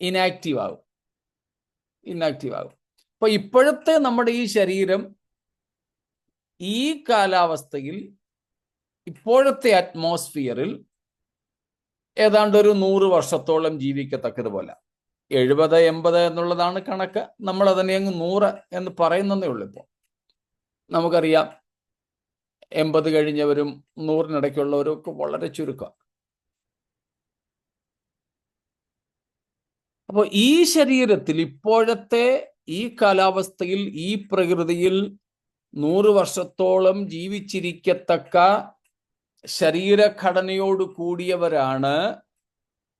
ഇനാക്റ്റീവ് ആകും. അപ്പൊ ഇപ്പോഴത്തെ നമ്മുടെ ഈ ശരീരം ഈ കാലാവസ്ഥയിൽ ഇപ്പോഴത്തെ അറ്റ്മോസ്ഫിയറിൽ ഏതാണ്ട് ഒരു 100 വർഷത്തോളം ജീവിക്കത്തക്കതുപോലെ. 70-80 എന്നുള്ളതാണ് കണക്ക്. നമ്മൾ അതിനെ അങ്ങ് 100 എന്ന് പറയുന്നതേ ഉള്ളൂ. ഇപ്പോൾ നമുക്കറിയാം 80 കഴിഞ്ഞവരും 100-നിടയ്ക്കുള്ളവരും ഒക്കെ വളരെ ചുരുക്കം. അപ്പോൾ ഈ ശരീരത്തിൽ ഇപ്പോഴത്തെ ഈ കാലാവസ്ഥയിൽ ഈ പ്രകൃതിയിൽ 100 വർഷത്തോളം ജീവിച്ചിരിക്കത്തക്ക ശരീരഘടനയോട് കൂടിയവരാണ്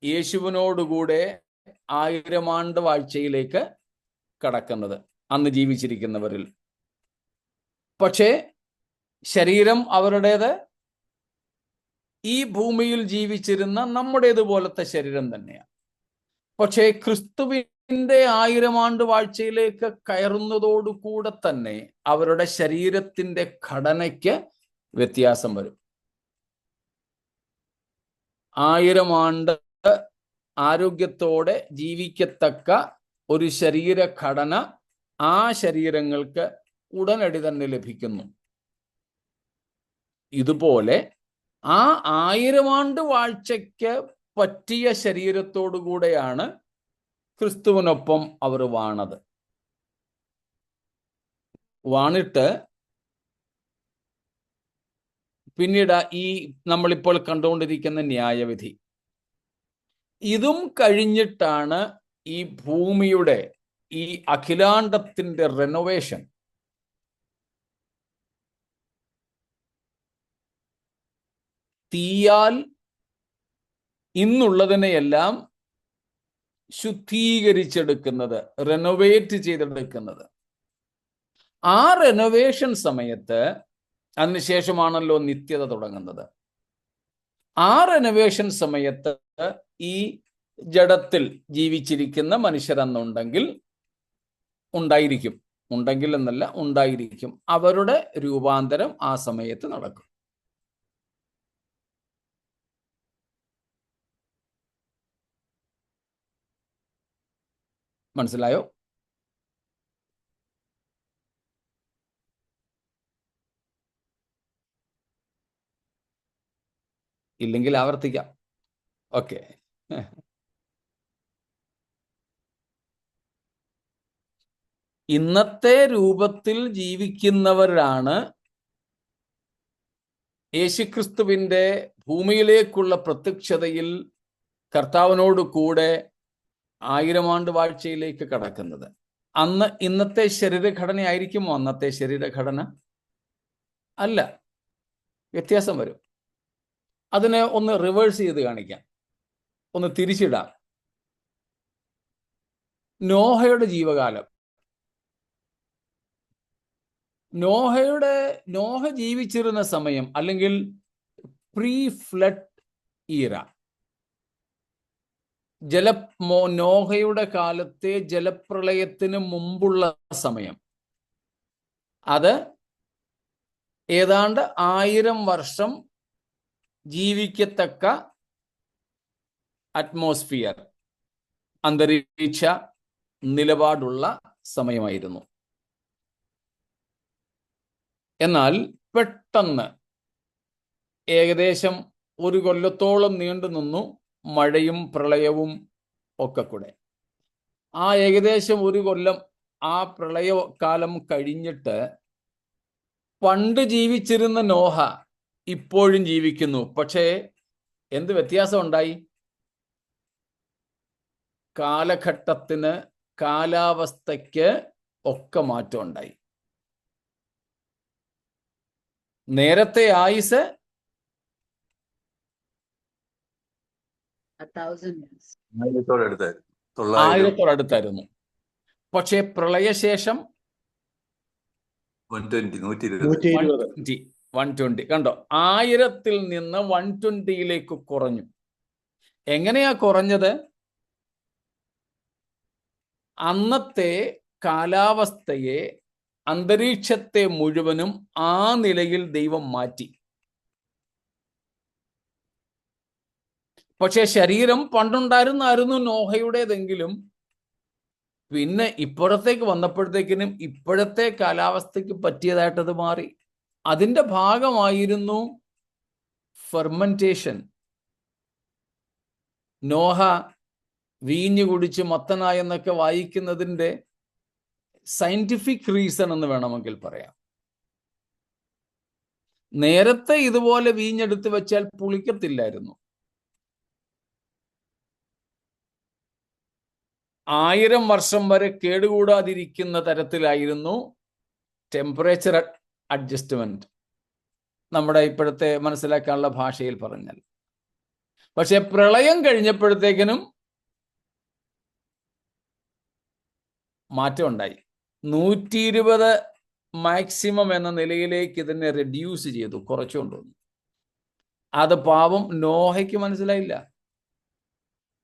യേശുവിനോടുകൂടെ 1000 ആണ്ട് വാഴ്ചയിലേക്ക് കടക്കുന്നത്, അന്ന് ജീവിച്ചിരിക്കുന്നവരിൽ. പക്ഷേ ശരീരം അവരുടേത് ഈ ഭൂമിയിൽ ജീവിച്ചിരുന്ന നമ്മുടേതുപോലത്തെ ശരീരം തന്നെയാണ്. പക്ഷേ ക്രിസ്തുവിൻ്റെ 1000 ആണ്ട് വാഴ്ചയിലേക്ക് കയറുന്നതോടുകൂടെ തന്നെ അവരുടെ ശരീരത്തിൻ്റെ ഘടനയ്ക്ക് വ്യത്യാസം വരും. 1000 ആണ്ട് ആരോഗ്യത്തോടെ ജീവിക്കത്തക്ക ഒരു ശരീരഘടന ആ ശരീരങ്ങൾക്ക് ഉടനടി തന്നെ ലഭിക്കുന്നു. ഇതുപോലെ ആ 1000 ആണ്ട് വാഴ്ചയ്ക്ക് പറ്റിയ ശരീരത്തോടു കൂടെയാണ് ക്രിസ്തുവിനൊപ്പം അവർ വാണിട്ട് പിന്നീട് ഈ നമ്മളിപ്പോൾ കണ്ടുകൊണ്ടിരിക്കുന്ന ന്യായവിധി, ഇതും കഴിഞ്ഞിട്ടാണ് ഈ ഭൂമിയുടെ ഈ അഖിലാണ്ടത്തിന്റെ റെനോവേഷൻ. തീയാൽ ഇന്നുള്ളതിനെയെല്ലാം ശുദ്ധീകരിച്ചെടുക്കുന്നത്, റെനോവേറ്റ് ചെയ്തെടുക്കുന്നത്. ആ റെനോവേഷൻ സമയത്ത്, അതിനുശേഷമാണല്ലോ നിത്യത തുടങ്ങുന്നത്. ആ റെനോവേഷൻ സമയത്ത് ഈ ജഡത്തിൽ ജീവിച്ചിരിക്കുന്ന മനുഷ്യരെന്നുണ്ടെങ്കിൽ ഉണ്ടായിരിക്കും, ഉണ്ടെങ്കിൽ എന്നല്ല ഉണ്ടായിരിക്കും, അവരുടെ രൂപാന്തരം ആ സമയത്ത് നടക്കും. മനസ്സിലായോ? ഇല്ലെങ്കിൽ ആവർത്തിക്കാം. ഓക്കെ. ഇന്നത്തെ രൂപത്തിൽ ജീവിക്കുന്നവരാണ് യേശുക്രിസ്തുവിൻ്റെ ഭൂമിയിലേക്കുള്ള പ്രത്യക്ഷതയിൽ കർത്താവിനോട് കൂടെ 1000 ആണ്ട് വാഴ്ചയിലേക്ക് കടക്കുന്നത്. അന്ന് ഇന്നത്തെ ശരീരഘടന ആയിരിക്കുമോ അന്നത്തെ ശരീരഘടന? അല്ല, വ്യത്യാസം വരും. അതിനെ ഒന്ന് റിവേഴ്സ് ചെയ്ത് കാണിക്കാം, ഒന്ന് തിരിച്ചിടാം. നോഹയുടെ ജീവകാലം, നോഹ ജീവിച്ചിരുന്ന സമയം, അല്ലെങ്കിൽ പ്രീ ഫ്ലഡ് ഈറ, നോഹയുടെ കാലത്തെ ജലപ്രളയത്തിന് മുമ്പുള്ള സമയം, അത് ഏതാണ്ട് 1000 വർഷം ജീവിക്കത്തക്ക അറ്റ്മോസ്ഫിയർ, അന്തരീക്ഷ നിലപാടുള്ള സമയമായിരുന്നു. എന്നാൽ പെട്ടെന്ന് ഏകദേശം 1 കൊല്ലത്തോളം നീണ്ടു നിന്നു മഴയും പ്രളയവും ഒക്കെ കൂടെ. ആ ഏകദേശം 1 കൊല്ലം ആ പ്രളയകാലം കഴിഞ്ഞിട്ട് പണ്ട് ജീവിച്ചിരുന്ന നോഹ ഇപ്പോഴും ജീവിക്കുന്നു. പക്ഷേ എന്ത് വ്യത്യാസം ഉണ്ടായി? കാലഘട്ടത്തിന്, കാലാവസ്ഥയ്ക്ക് ഒക്കെ മാറ്റം ഉണ്ടായി. നേരത്തെ ആയുസ് 1,000 years. 1000-ഓടടുത്തായിരുന്നു. പക്ഷേ പ്രളയശേഷം 120 120 കണ്ടോ, 1000-ൽ നിന്ന് 120-ലേക്ക് കുറഞ്ഞു. എങ്ങനെയാ കുറഞ്ഞത്? അന്നത്തെ കാലാവസ്ഥയെ, അന്തരീക്ഷത്തെ മുഴുവനും ആ നിലയിൽ ദൈവം മാറ്റി. പക്ഷെ ശരീരം പണ്ടുണ്ടായിരുന്നായിരുന്നു നോഹയുടേതെങ്കിലും പിന്നെ ഇപ്പോഴത്തേക്ക് വന്നപ്പോഴത്തേക്കിനും ഇപ്പോഴത്തെ കാലാവസ്ഥയ്ക്ക് പറ്റിയതായിട്ടത് മാറി. അതിൻ്റെ ഭാഗമായിരുന്നു ഫെർമെന്റേഷൻ. നോഹ വീഞ്ഞു കുടിച്ച് മത്തനായെന്നൊക്കെ വായിക്കുന്നതിൻ്റെ സയന്റിഫിക് റീസൺ എന്ന് വേണമെങ്കിൽ പറയാം. നേരത്തെ ഇതുപോലെ വീഞ്ഞെടുത്ത് വെച്ചാൽ പുളിക്കത്തില്ലായിരുന്നു. 1000 വർഷം വരെ കേടുകൂടാതിരിക്കുന്ന തരത്തിലായിരുന്നു ടെമ്പറേച്ചർ അഡ്ജസ്റ്റ്മെന്റ്, നമ്മുടെ ഇപ്പോഴത്തെ മനസ്സിലാക്കാനുള്ള ഭാഷയിൽ പറഞ്ഞാൽ. പക്ഷെ പ്രളയം കഴിഞ്ഞപ്പോഴത്തേക്കിനും മാറ്റം ഉണ്ടായി. 120 മാക്സിമം എന്ന നിലയിലേക്ക് ഇതിനെ റെഡ്യൂസ് ചെയ്തു, കുറച്ചുകൊണ്ടുവന്നു. അത് പാവം നോഹയ്ക്ക് മനസ്സിലായില്ല.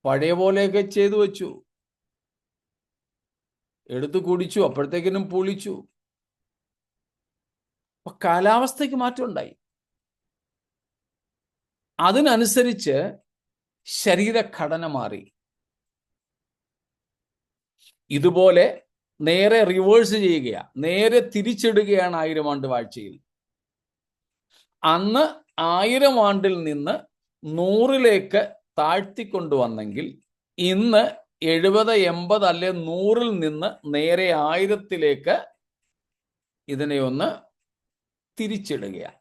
പഴയ പോലെയൊക്കെ ചെയ്തു വെച്ചു, എടുത്തു കുടിച്ചു, അപ്പോഴത്തേക്കിനും പൊളിച്ചു. അപ്പൊ കാലാവസ്ഥയ്ക്ക് മാറ്റം ഉണ്ടായി. അതിനനുസരിച്ച് ശരീരഘടന മാറി. ഇതുപോലെ നേരെ റിവേഴ്സ് ചെയ്യുകയാണ്, നേരെ തിരിച്ചിടുകയാണ് 1000 ആണ്ട് വാഴ്ചയിൽ. അന്ന് 1000 ആണ്ടിൽ നിന്ന് 100-ലേക്ക് താഴ്ത്തിക്കൊണ്ടുവന്നെങ്കിൽ ഇന്ന് 70, 80 അല്ലെ 100-ൽ നിന്ന് നേരെ 1000-ലേക്ക് ഇതിനെ ഒന്ന് തിരിച്ചിടുകയാണ്.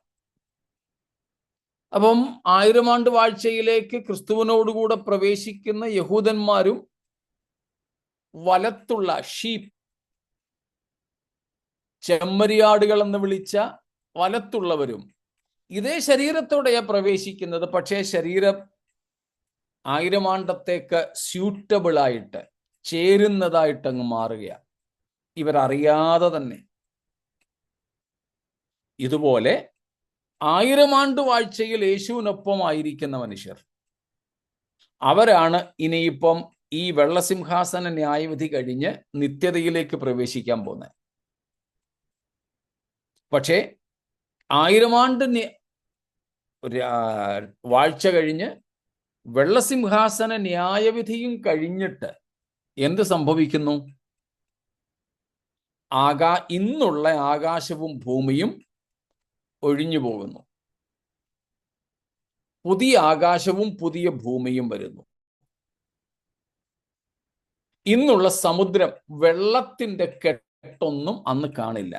അപ്പം 1000 ആണ്ട് വാഴ്ചയിലേക്ക് ക്രിസ്തുവിനോടുകൂടെ പ്രവേശിക്കുന്ന യഹൂദന്മാരും വലത്തുള്ള ഷീപ്പ്, ചെമ്മരിയാടുകൾ എന്ന് വിളിച്ച വലത്തുള്ളവരും ഇതേ ശരീരത്തോടെയാണ് പ്രവേശിക്കുന്നത്. പക്ഷേ ശരീരം 1000 ആണ്ടത്തേക്ക് സ്യൂട്ടബിൾ ആയിട്ട് ചേരുന്നതായിട്ട് അങ്ങ് മാറുകയാണ്, ഇവരറിയാതെ തന്നെ. ഇതുപോലെ 1000 ആണ്ട് വാഴ്ചയിൽ യേശുവിനൊപ്പം ആയിരിക്കുന്ന മനുഷ്യർ, അവരാണ് ഇനിയിപ്പം ഈ വെള്ളസിംഹാസന ന്യായവിധി കഴിഞ്ഞ് നിത്യതയിലേക്ക് പ്രവേശിക്കാൻ പോകുന്നത്. പക്ഷേ 1000 ആണ്ട് വാഴ്ച കഴിഞ്ഞ് വെള്ളസിംഹാസന ന്യായവിധിയും കഴിഞ്ഞിട്ട് എന്ത് സംഭവിക്കുന്നു? ഇന്നുള്ള ആകാശവും ഭൂമിയും ഒഴിഞ്ഞു പോകുന്നു. പുതിയ ആകാശവും പുതിയ ഭൂമിയും വരുന്നു. ഇന്നുള്ള സമുദ്രം, വെള്ളത്തിന്റെ കെട്ടൊന്നും അന്ന് കാണില്ല.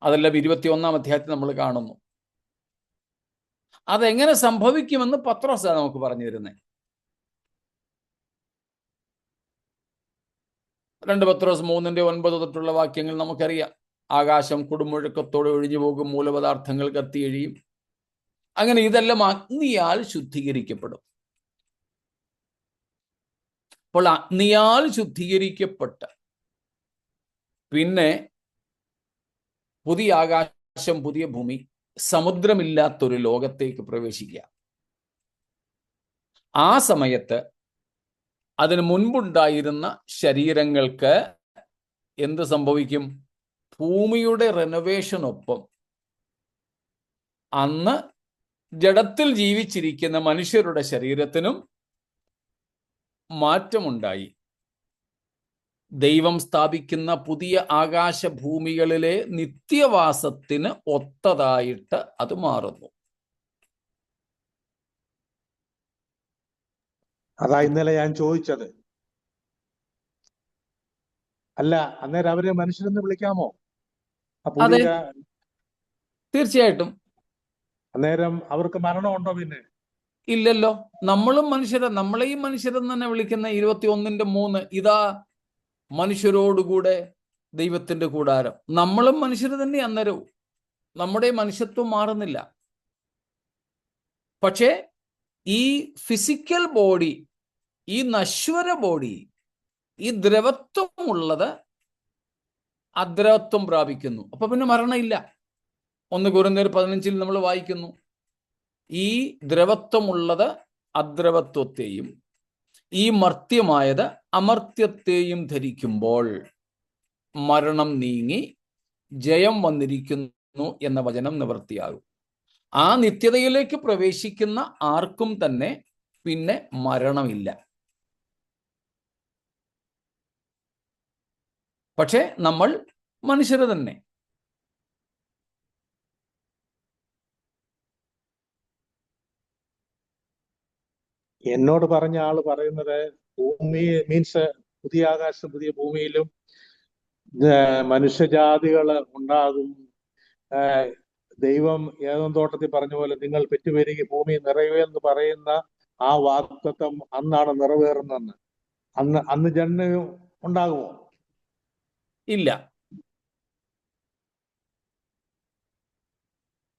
അതെല്ലാം 21-ാം അധ്യായത്തിൽ നമ്മൾ കാണുന്നു. അതെങ്ങനെ സംഭവിക്കുമെന്ന് പത്രോസാണ് നമുക്ക് പറഞ്ഞു തരുന്നത്. 2 പത്രോസ് 3:9 തൊട്ടുള്ള വാക്യങ്ങൾ നമുക്കറിയാം. ആകാശം കൊടുമുഴക്കത്തോടെ ഒഴിഞ്ഞു പോകും, മൂലപദാർത്ഥങ്ങൾ കത്തിയെഴിയും. അങ്ങനെ ഇതെല്ലാം അഗ്നിയാൽ ശുദ്ധീകരിക്കപ്പെടും. അപ്പോൾ അഗ്നിയാൽ ശുദ്ധീകരിക്കപ്പെട്ട പിന്നെ പുതിയ ആകാശം പുതിയ ഭൂമി, സമുദ്രമില്ലാത്തൊരു ലോകത്തേക്ക് പ്രവേശിക്കുക. ആ സമയത്ത് അതിന് മുൻപുണ്ടായിരുന്ന ശരീരങ്ങൾക്ക് എന്ത് സംഭവിക്കും? ഭൂമിയുടെ റെനോവേഷനൊപ്പം അന്ന് ജഡത്തിൽ ജീവിച്ചിരിക്കുന്ന മനുഷ്യരുടെ ശരീരത്തിനും മാറ്റമുണ്ടായി. ദൈവം സ്ഥാപിക്കുന്ന പുതിയ ആകാശഭൂമികളിലെ നിത്യവാസത്തിന് ഒത്തതായിട്ട് അത് മാറുന്നു. അതാ ഇന്നലെ ഞാൻ ചോദിച്ചത്. അല്ല, അന്നേരം അവരെ മനുഷ്യരെന്ന് വിളിക്കാമോ? അതെ, തീർച്ചയായിട്ടും. അന്നേരം അവർക്ക് മരണമുണ്ടോ? പിന്നെ ഇല്ലല്ലോ. നമ്മളും മനുഷ്യരെ, നമ്മളെയും മനുഷ്യരെന്ന് തന്നെ വിളിക്കുന്ന 21-3 ഇതാ മനുഷ്യരോടുകൂടെ ദൈവത്തിന്റെ കൂടാരം. നമ്മളും മനുഷ്യർ തന്നെ അന്നേരവും. നമ്മുടെ മനുഷ്യത്വം മാറുന്നില്ല. പക്ഷേ ഈ ഫിസിക്കൽ ബോഡി, ഈ നശ്വര ബോഡി, ഈ ദ്രവത്വമുള്ളത് അദ്രവത്വം പ്രാപിക്കുന്നു. അപ്പൊ പിന്നെ മരണമില്ല. 1 കൊരിന്ത്യർ 15 നമ്മൾ വായിക്കുന്നു, ഈ ദ്രവത്വമുള്ളത് അദ്രവത്വത്തെയും ഈ മർത്യമായത് അമർത്യത്തെയും ധരിക്കുമ്പോൾ മരണം നീങ്ങി ജയം വന്നിരിക്കുന്നു എന്ന വചനം നിവൃത്തിയാകും. ആ നിത്യതയിലേക്ക് പ്രവേശിക്കുന്ന ആർക്കും തന്നെ പിന്നെ മരണമില്ല. പക്ഷെ നമ്മൾ മനുഷ്യർ തന്നെ. എന്നോട് പറഞ്ഞ ആള് പറയുന്നത് ഭൂമി മീൻസ് പുതിയ ആകാശം പുതിയ ഭൂമിയിലും മനുഷ്യജാതികള് ഉണ്ടാകും. ദൈവം ഏദൻ തോട്ടത്തിൽ പറഞ്ഞ പോലെ നിങ്ങൾ പെറ്റുപെരുകി ഭൂമി നിറയുമെന്ന് പറയുന്ന ആ വാഗ്ദത്തം അന്നാണ് നിറവേറുന്നതെന്ന്. അന്ന് ജന്മം ഉണ്ടാകുമോ? ഇല്ല.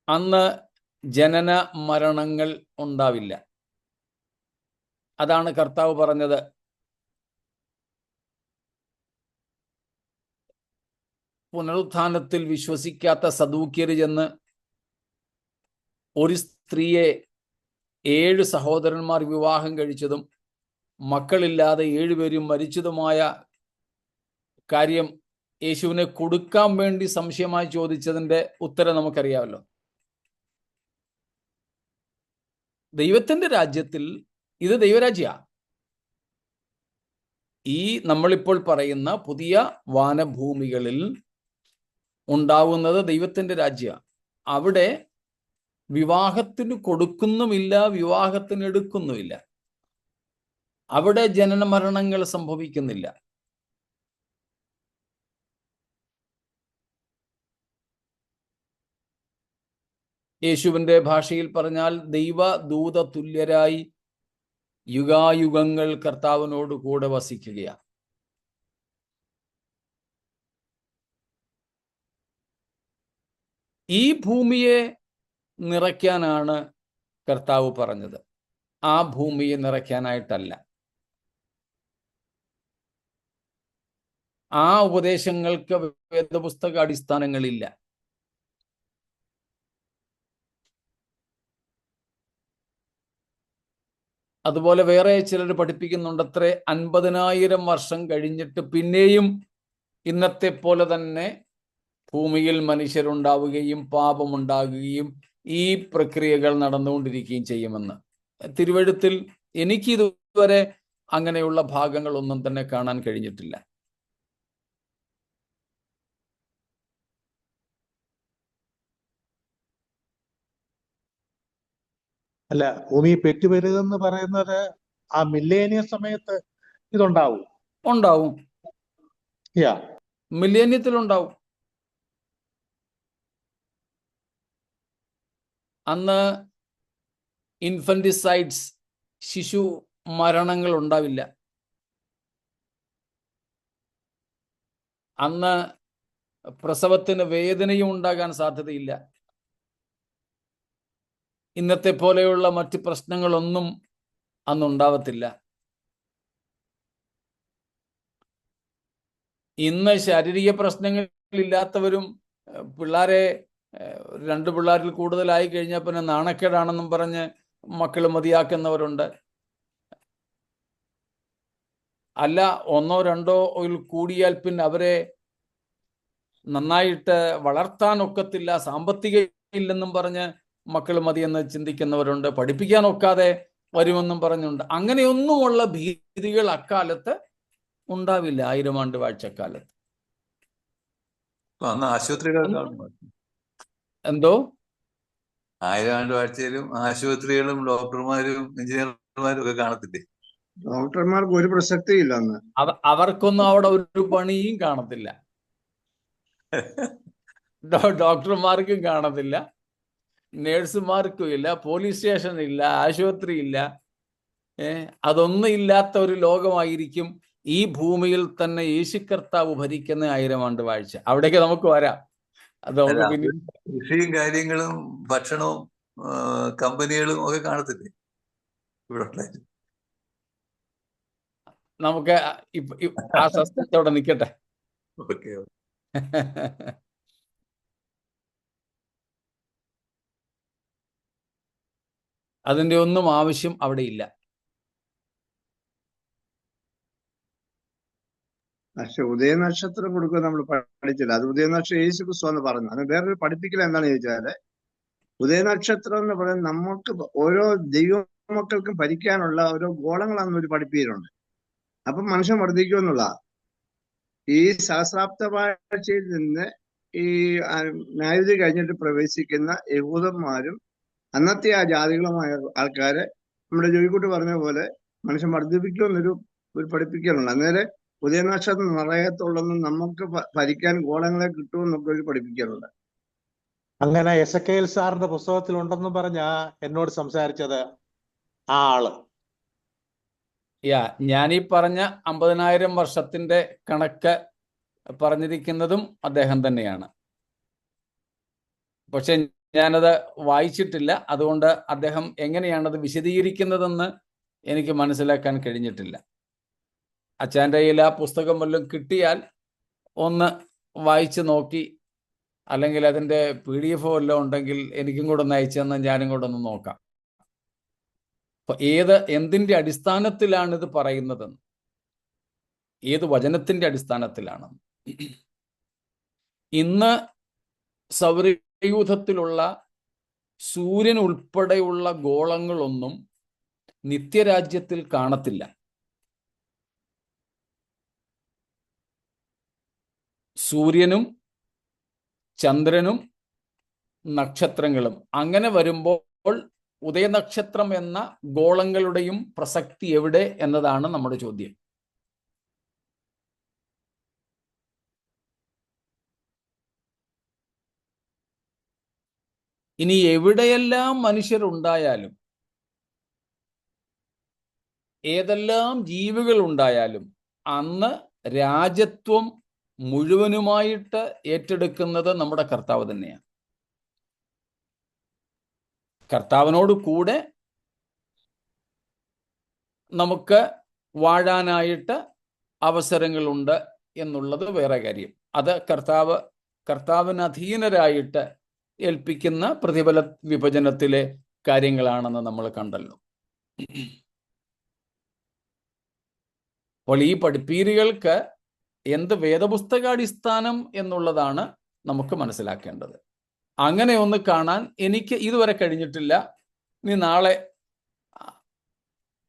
അന്ന് ജനന മരണങ്ങൾ ഉണ്ടാവില്ല. അതാണ് കർത്താവ് പറഞ്ഞത്. പുനരുത്ഥാനത്തിൽ വിശ്വസിക്കാത്ത സദൂക്യര് ചെന്ന് ഒരു സ്ത്രീയെ 7 സഹോദരന്മാർ വിവാഹം കഴിച്ചതും മക്കളില്ലാതെ 7 പേരും മരിച്ചതുമായ കാര്യം യേശുവിനെ കൊടുക്കാൻ വേണ്ടി സംശയമായി ചോദിച്ചതിന്റെ ഉത്തരം നമുക്കറിയാമല്ലോ. ദൈവത്തിന്റെ രാജ്യത്തിൽ ഇത് ദൈവരാജ്യ. ഈ നമ്മളിപ്പോൾ പറയുന്ന പുതിയ വാനഭൂമികളിൽ ഉണ്ടാവുന്നത് ദൈവത്തിന്റെ രാജ്യ. അവിടെ വിവാഹത്തിന് കൊടുക്കുന്നുമില്ല, വിവാഹത്തിന് എടുക്കുന്നുമില്ല. അവിടെ ജനന മരണങ്ങൾ സംഭവിക്കുന്നില്ല. യേശുവിന്റെ ഭാഷയിൽ പറഞ്ഞാൽ ദൈവദൂത തുല്യരായി യുഗായുഗങ്ങൾ കർത്താവിനോട് കൂടെ വസിക്കുകയാണ്. ഈ ഭൂമിയെ നിറയ്ക്കാനാണ് കർത്താവ് പറഞ്ഞത്, ആ ഭൂമിയെ നിറയ്ക്കാനായിട്ടല്ല. ആ ഉപദേശങ്ങൾക്ക് വേദപുസ്തക അടിസ്ഥാനങ്ങളില്ല. അതുപോലെ വേറെ ചിലർ പഠിപ്പിക്കുന്നുണ്ടത്രേ 50,000 വർഷം കഴിഞ്ഞിട്ട് പിന്നെയും ഇന്നത്തെ പോലെ തന്നെ ഭൂമിയിൽ മനുഷ്യരുണ്ടാവുകയും പാപമുണ്ടാകുകയും ഈ പ്രക്രിയകൾ നടന്നുകൊണ്ടിരിക്കുകയും ചെയ്യുമെന്ന്. തിരുവെഴുത്തിൽ എനിക്കിതുവരെ അങ്ങനെയുള്ള ഭാഗങ്ങളൊന്നും തന്നെ കാണാൻ കഴിഞ്ഞിട്ടില്ല. അല്ല, ഭൂമി പെറ്റുപെരുകെന്ന് പറയുന്നത് ആ മില്ലേനിയ സമയത്ത് ഇതുണ്ടാവും. ഉണ്ടാവും, യാ മില്ലേനിയത്തിലുണ്ടാവും. അന്ന് ഇൻഫന്റിസൈഡ്സ്, ശിശു മരണങ്ങൾ ഉണ്ടാവില്ല. അന്ന് പ്രസവത്തിന് വേദനയും ഉണ്ടാകാൻ സാധ്യതയില്ല. ഇന്നത്തെ പോലെയുള്ള മറ്റ് പ്രശ്നങ്ങളൊന്നും അന്നുണ്ടാവത്തില്ല. ഇന്ന് ശാരീരിക പ്രശ്നങ്ങളില്ലാത്തവരും പിള്ളേരെ 2 പിള്ളേരിൽ കൂടുതലായി കഴിഞ്ഞാൽ പിന്നെ നാണക്കേടാണെന്നും പറഞ്ഞ് മക്കൾ മതിയാക്കുന്നവരുണ്ട്. അല്ല, 1 or 2 കൂടിയാൽ പിന്നെ അവരെ നന്നായിട്ട് വളർത്താൻ ഒക്കത്തില്ല, സാമ്പത്തിക ഇല്ലെന്നും പറഞ്ഞ് മക്കൾ മതിയെന്ന് ചിന്തിക്കുന്നവരുണ്ട്. പഠിപ്പിക്കാൻ ഒക്കാതെ വരുമെന്നും പറഞ്ഞുണ്ട്. അങ്ങനെയൊന്നുമുള്ള ഭീതികൾ അക്കാലത്ത് ഉണ്ടാവില്ല. 1000 ആണ്ട് വാഴ്ചക്കാലത്ത്. അന്ന് ആശുപത്രികൾ എന്തോ 1000 ആണ്ട് വാഴ്ചയിലും ആശുപത്രികളും ഡോക്ടർമാരും എഞ്ചിനീയർമാരും ഒക്കെ കാണത്തില്ലേ? ഡോക്ടർമാർക്ക് ഒരു പ്രസക്തിയില്ല അന്ന്. അവർക്കൊന്നും അവിടെ ഒരു പണിയും കാണത്തില്ല. ഡോക്ടർമാർക്കും കാണത്തില്ല, നേഴ്സുമാർക്കും ഇല്ല, പോലീസ് സ്റ്റേഷൻ ഇല്ല, ആശുപത്രി ഇല്ല. അതൊന്നും ഇല്ലാത്ത ഒരു ലോകമായിരിക്കും ഈ ഭൂമിയിൽ തന്നെ യേശു കർത്താവ് ഭരിക്കുന്ന 1000 ആണ്ട് വാഴ്ച. അവിടേക്ക് നമുക്ക് വരാം. അത് അല്ല, നമുക്ക് അത് പിന്നീട് കൃഷിയും കാര്യങ്ങളും ഭക്ഷണവും കമ്പനികളും ഒക്കെ കാണത്തില്ലേ ഇവിടെ ഉണ്ടായിട്ട്? നമുക്ക് ആ സസ്യത്തോടെ നിൽക്കട്ടെ. ഓക്കെ. അതിൻ്റെ ഒന്നും ആവശ്യം അവിടെ ഇല്ല. പക്ഷെ ഉദയനക്ഷത്രം കൊടുക്കുക നമ്മൾ പഠിച്ചില്ല. അത് ഉദയനക്ഷത്രം യേശു ക്രിസ്തു എന്ന് പറഞ്ഞു. അത് വേറൊരു പഠിപ്പിക്കൽ എന്താണെന്ന് ചോദിച്ചാല്, ഉദയനക്ഷത്രം എന്ന് പറയുന്നത് നമുക്ക് ഓരോ ദൈവമക്കൾക്കും ഭരിക്കാനുള്ള ഓരോ ഗോളങ്ങളാണെന്ന് ഒരു പഠിപ്പീരുണ്ട്. അപ്പം മനുഷ്യൻ വർദ്ധിക്കുമെന്നുള്ള ഈ സഹസ്രാബ്ദ വാഴ്ചയിൽ നിന്ന് ഈ ന്യായവിധി കഴിഞ്ഞിട്ട് പ്രവേശിക്കുന്ന യഹൂദന്മാരും അന്നത്തെ ആ ജാതികളുമായ ആൾക്കാരെ നമ്മുടെ ജോയിക്കുട്ടി പറഞ്ഞ പോലെ മനുഷ്യൻ വർദ്ധിപ്പിക്കുമെന്നൊരു പഠിപ്പിക്കലുണ്ട്. അന്നേരം ഉദയനക്ഷത്രം നിറയത്തുള്ളെന്ന് നമുക്ക് ഭരിക്കാൻ ഗോളങ്ങളെ കിട്ടുമെന്നൊക്കെ ഒരു പഠിപ്പിക്കലുണ്ട്. അങ്ങനെ എസക്കേൽ സാറിന്റെ പുസ്തകത്തിൽ ഉണ്ടെന്ന് പറഞ്ഞാ എന്നോട് സംസാരിച്ചത് ആ ആള്. ഞാനീ പറഞ്ഞ 50,000 വർഷത്തിന്റെ കണക്ക് പറഞ്ഞിരിക്കുന്നതും അദ്ദേഹം തന്നെയാണ്. പക്ഷെ ഞാനത് വായിച്ചിട്ടില്ല. അതുകൊണ്ട് അദ്ദേഹം എങ്ങനെയാണത് വിശദീകരിക്കുന്നതെന്ന് എനിക്ക് മനസ്സിലാക്കാൻ കഴിഞ്ഞിട്ടില്ല. അച്ഛൻ്റെ കയ്യിൽ ആ പുസ്തകം വല്ലതും കിട്ടിയാൽ ഒന്ന് വായിച്ച് നോക്കി, അല്ലെങ്കിൽ അതിൻ്റെ PDF വല്ലതും ഉണ്ടെങ്കിൽ എനിക്കും കൂടെ ഒന്ന് അയച്ചു തന്നാൽ ഞാനും കൂടെ ഒന്ന് നോക്കാം. അപ്പൊ എന്തിൻ്റെ അടിസ്ഥാനത്തിലാണ് ഇത് പറയുന്നതെന്ന്, ഏത് വചനത്തിന്റെ അടിസ്ഥാനത്തിലാണ്? ഇന്ന് സൗരയൂഥത്തിലുള്ള സൂര്യൻ ഉൾപ്പെടെയുള്ള ഗോളങ്ങളൊന്നും നിത്യരാജ്യത്തിൽ കാണത്തില്ല. സൂര്യനും ചന്ദ്രനും നക്ഷത്രങ്ങളും അങ്ങനെ വരുമ്പോൾ ഉദയനക്ഷത്രം എന്ന ഗോളങ്ങളുടെയും പ്രസക്തി എവിടെ എന്നതാണ് നമ്മുടെ ചോദ്യം. ഇനി എവിടെയെല്ലാം മനുഷ്യരുണ്ടായാലും ഏതെല്ലാം ജീവികൾ ഉണ്ടായാലും അന്ന് രാജ്യത്വം മുഴുവനുമായിട്ട് ഏറ്റെടുക്കുന്നത് നമ്മുടെ കർത്താവ് തന്നെയാണ്. കർത്താവിനോട് കൂടെ നമുക്ക് വാഴാനായിട്ട് അവസരങ്ങളുണ്ട് എന്നുള്ളത് വേറെ കാര്യം. അത് കർത്താവിന് അധീനരായിട്ട് ഏൽപ്പിക്കുന്ന പ്രതിഫല വിഭജനത്തിലെ കാര്യങ്ങളാണെന്ന് നമ്മൾ കണ്ടല്ലോ. അപ്പോൾ ഈ പഠിപ്പീരുകൾക്ക് എന്ത് വേദപുസ്തകാടിസ്ഥാനം എന്നുള്ളതാണ് നമുക്ക് മനസ്സിലാക്കേണ്ടത്. അങ്ങനെ ഒന്ന് കാണാൻ എനിക്ക് ഇതുവരെ കഴിഞ്ഞിട്ടില്ല. ഇനി നാളെ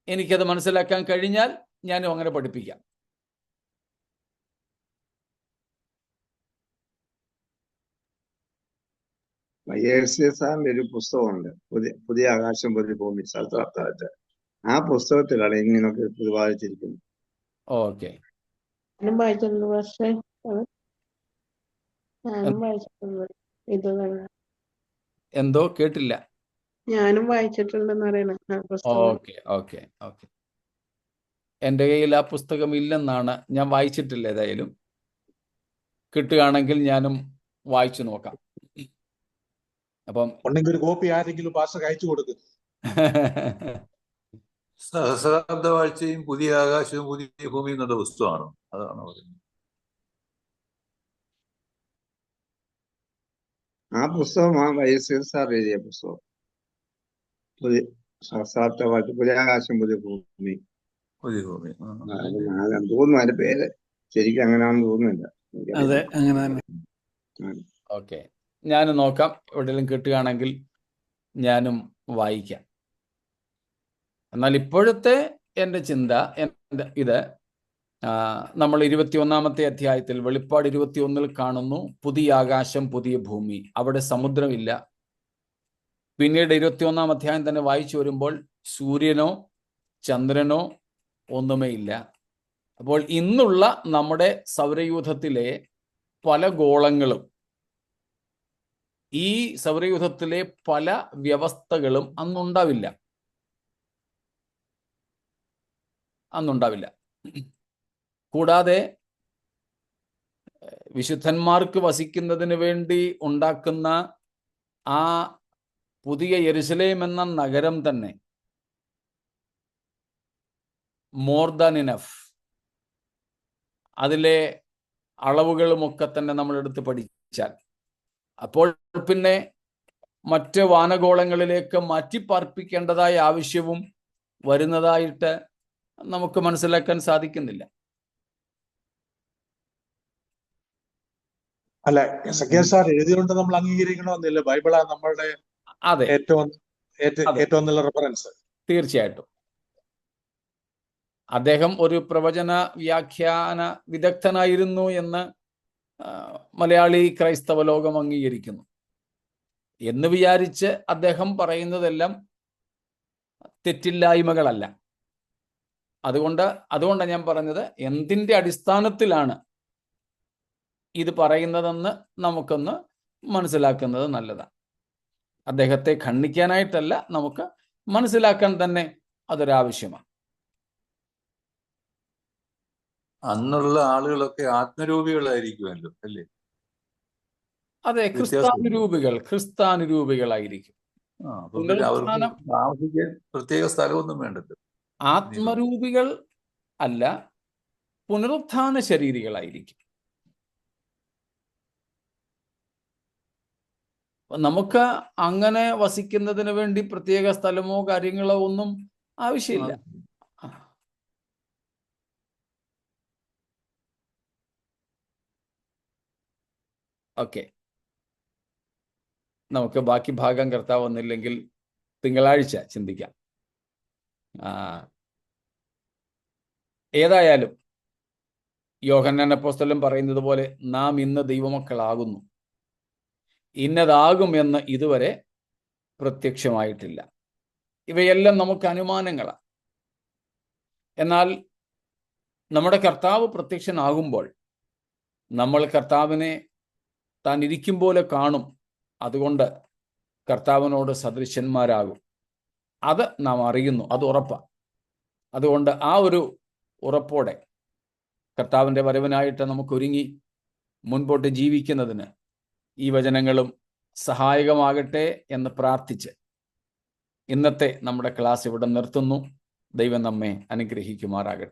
എനിക്കത് മനസ്സിലാക്കാൻ കഴിഞ്ഞാൽ ഞാനും അങ്ങനെ പഠിപ്പിക്കാം. സാറിന്റെ ഒരു പുസ്തകമുണ്ട്, പുതിയ ആകാശം പുതിയ ഭൂമി സഹസ്രാബ്ദമായിട്ട്. ആ പുസ്തകത്തിലാണ് ഇങ്ങനെയൊക്കെ പ്രതിപാദിച്ചിരിക്കുന്നത്. ഓക്കെ, ഞാനും വായിച്ചിട്ടുണ്ട്. പക്ഷേ ഞാനും വായിച്ചിട്ടുണ്ട് ഇത് തന്നെ. എന്തോ കേട്ടില്ല. ഞാനും വായിച്ചിട്ടുണ്ടെന്ന് പറയണ ആ പുസ്തകം. Okay okay okay. എൻ്റെ കയ്യിൽ ആ പുസ്തകം ഇല്ലെന്നാണ്, ഞാൻ വായിച്ചിട്ടില്ല. ഏതായാലും കിട്ടുകയാണെങ്കിൽ ഞാനും വായിച്ചു നോക്കാം. അപ്പം ഉണ്ടെങ്കിൽ ഒരു കോപ്പി ആരെങ്കിലും പാസ്റ്റർക്ക് അയച്ചു കൊടുക്കും. സഹസ്രാബ്ദ വാഴ്ചയും പുതിയ ആകാശവും പുതിയ ഭൂമിയും എന്നുള്ള പുസ്തകമാണ്. അതാണ് പറയുന്നത്. ആ പുസ്തകം സാർ എഴുതിയ പുസ്തകം, പുതിയ സഹസ്രാബ്ദ വാഴ്ച, പുതിയ ആകാശം പുതിയ ഭൂമി. പുതിയ ഭൂമി തോന്നുന്നു അതിന്റെ പേര് ശരിക്കും അങ്ങനെയാണെന്ന് തോന്നുന്നില്ല. അതെ, അങ്ങനെ തന്നെ. ഓക്കെ, ഞാനും നോക്കാം. എവിടെയെങ്കിലും കിട്ടുകയാണെങ്കിൽ ഞാനും വായിക്കാം. എന്നാൽ ഇപ്പോഴത്തെ എൻ്റെ ചിന്ത ഇത് നമ്മൾ 21-ാമത്തെ അധ്യായത്തിൽ വെളിപ്പാട് 21 കാണുന്നു പുതിയ ആകാശം പുതിയ ഭൂമി. അവിടെ സമുദ്രമില്ല. പിന്നീട് 21-ാം അധ്യായം തന്നെ വായിച്ചു വരുമ്പോൾ സൂര്യനോ ചന്ദ്രനോ ഒന്നുമേ ഇല്ല. അപ്പോൾ ഇന്നുള്ള നമ്മുടെ സൗരയൂഥത്തിലെ പല ഗോളങ്ങളും ഈ സൗരയൂഥത്തിലെ പല വ്യവസ്ഥകളും അന്നുണ്ടാവില്ല. കൂടാതെ വിശുദ്ധന്മാർക്ക് വസിക്കുന്നതിന് വേണ്ടി ഉണ്ടാക്കുന്ന ആ പുതിയ യെരുശലേം എന്ന നഗരം തന്നെ മോർ ദാൻ ഇനഫ്. അതിലെ അളവുകളുമൊക്കെ തന്നെ നമ്മൾ എടുത്ത് പഠിച്ചാൽ അപ്പോൾ പിന്നെ മറ്റ് വാനഗോളങ്ങളിലേക്ക് മാറ്റിപ്പാർപ്പിക്കേണ്ടതായ ആവശ്യവും വരുന്നതായിട്ട് നമുക്ക് മനസ്സിലാക്കാൻ സാധിക്കുന്നില്ല. അല്ല, സഖ്യ സാർ എഴുതിയോണ്ട് നമ്മൾ അംഗീകരിക്കണമെന്നില്ല. ബൈബിളാ നമ്മളുടെ അതെ, ഏറ്റവും അതെ, ഏറ്റവും നല്ല റെഫറൻസ്. തീർച്ചയായിട്ടും അദ്ദേഹം ഒരു പ്രവചന വ്യാഖ്യാന വിദഗ്ധനായിരുന്നു എന്ന് മലയാളി ക്രൈസ്തവ ലോകം അംഗീകരിക്കുന്നു. എന്ന് വിചാരിച്ച് അദ്ദേഹം പറയുന്നതെല്ലാം തെറ്റില്ലായ്മകളല്ല. അതുകൊണ്ടാണ് ഞാൻ പറഞ്ഞത്, എന്തിൻ്റെ അടിസ്ഥാനത്തിലാണ് ഇത് പറയുന്നതെന്ന് നമുക്കൊന്ന് മനസ്സിലാക്കുന്നത് നല്ലതാണ്. അദ്ദേഹത്തെ ഖണ്ഡിക്കാനായിട്ടല്ല, നമുക്ക് മനസ്സിലാക്കാൻ തന്നെ അതൊരാവശ്യമാണ്. അന്നുള്ള ആളുകളൊക്കെ ആത്മരൂപികളായിരിക്കുമല്ലോ, അല്ലേ? അതെ, ക്രിസ്താനുരൂപികളായിരിക്കും. അപ്പൊ പിന്നെ അവർക്ക് താമസിക്കാൻ പ്രത്യേക സ്ഥലമൊന്നും വേണ്ടല്ലോ. ആത്മരൂപികൾ അല്ല, പുനരുത്ഥാന ശരീരികളായിരിക്കും. നമുക്ക് അങ്ങനെ വസിക്കുന്നതിന് വേണ്ടി പ്രത്യേക സ്ഥലമോ കാര്യങ്ങളോ ഒന്നും ആവശ്യമില്ല. ഓക്കെ, നമുക്ക് ബാക്കി ഭാഗം കർത്താവ് വന്നില്ലെങ്കിൽ തിങ്കളാഴ്ച ചിന്തിക്കാം. ഏതായാലും യോഹന്നാൻ അപ്പോസ്തലൻ പറയുന്നത് പോലെ നാം ഇന്ന് ദൈവമക്കളാകുന്നു, ഇന്നതാകും എന്ന് ഇതുവരെ പ്രത്യക്ഷമായിട്ടില്ല. ഇവയെല്ലാം നമുക്ക് അനുമാനങ്ങളാണ്. എന്നാൽ നമ്മുടെ കർത്താവ് പ്രത്യക്ഷനാകുമ്പോൾ നമ്മൾ കർത്താവിനെ താൻ ഇരിക്കും പോലെ കാണും. അതുകൊണ്ട് കർത്താവിനോട് സദൃശന്മാരാകും. അത് നാം അറിയുന്നു, അത് ഉറപ്പാണ്. അതുകൊണ്ട് ആ ഒരു ഉറപ്പോടെ കർത്താവിൻ്റെ വരവിനായിട്ട് നമുക്കൊരുങ്ങി മുൻപോട്ട് ജീവിക്കുന്നതിന് ഈ വചനങ്ങളും സഹായകമാകട്ടെ എന്ന് പ്രാർത്ഥിച്ച് ഇന്നത്തെ നമ്മുടെ ക്ലാസ് ഇവിടെ നിർത്തുന്നു. ദൈവം നമ്മെ അനുഗ്രഹിക്കുമാറാകട്ടെ.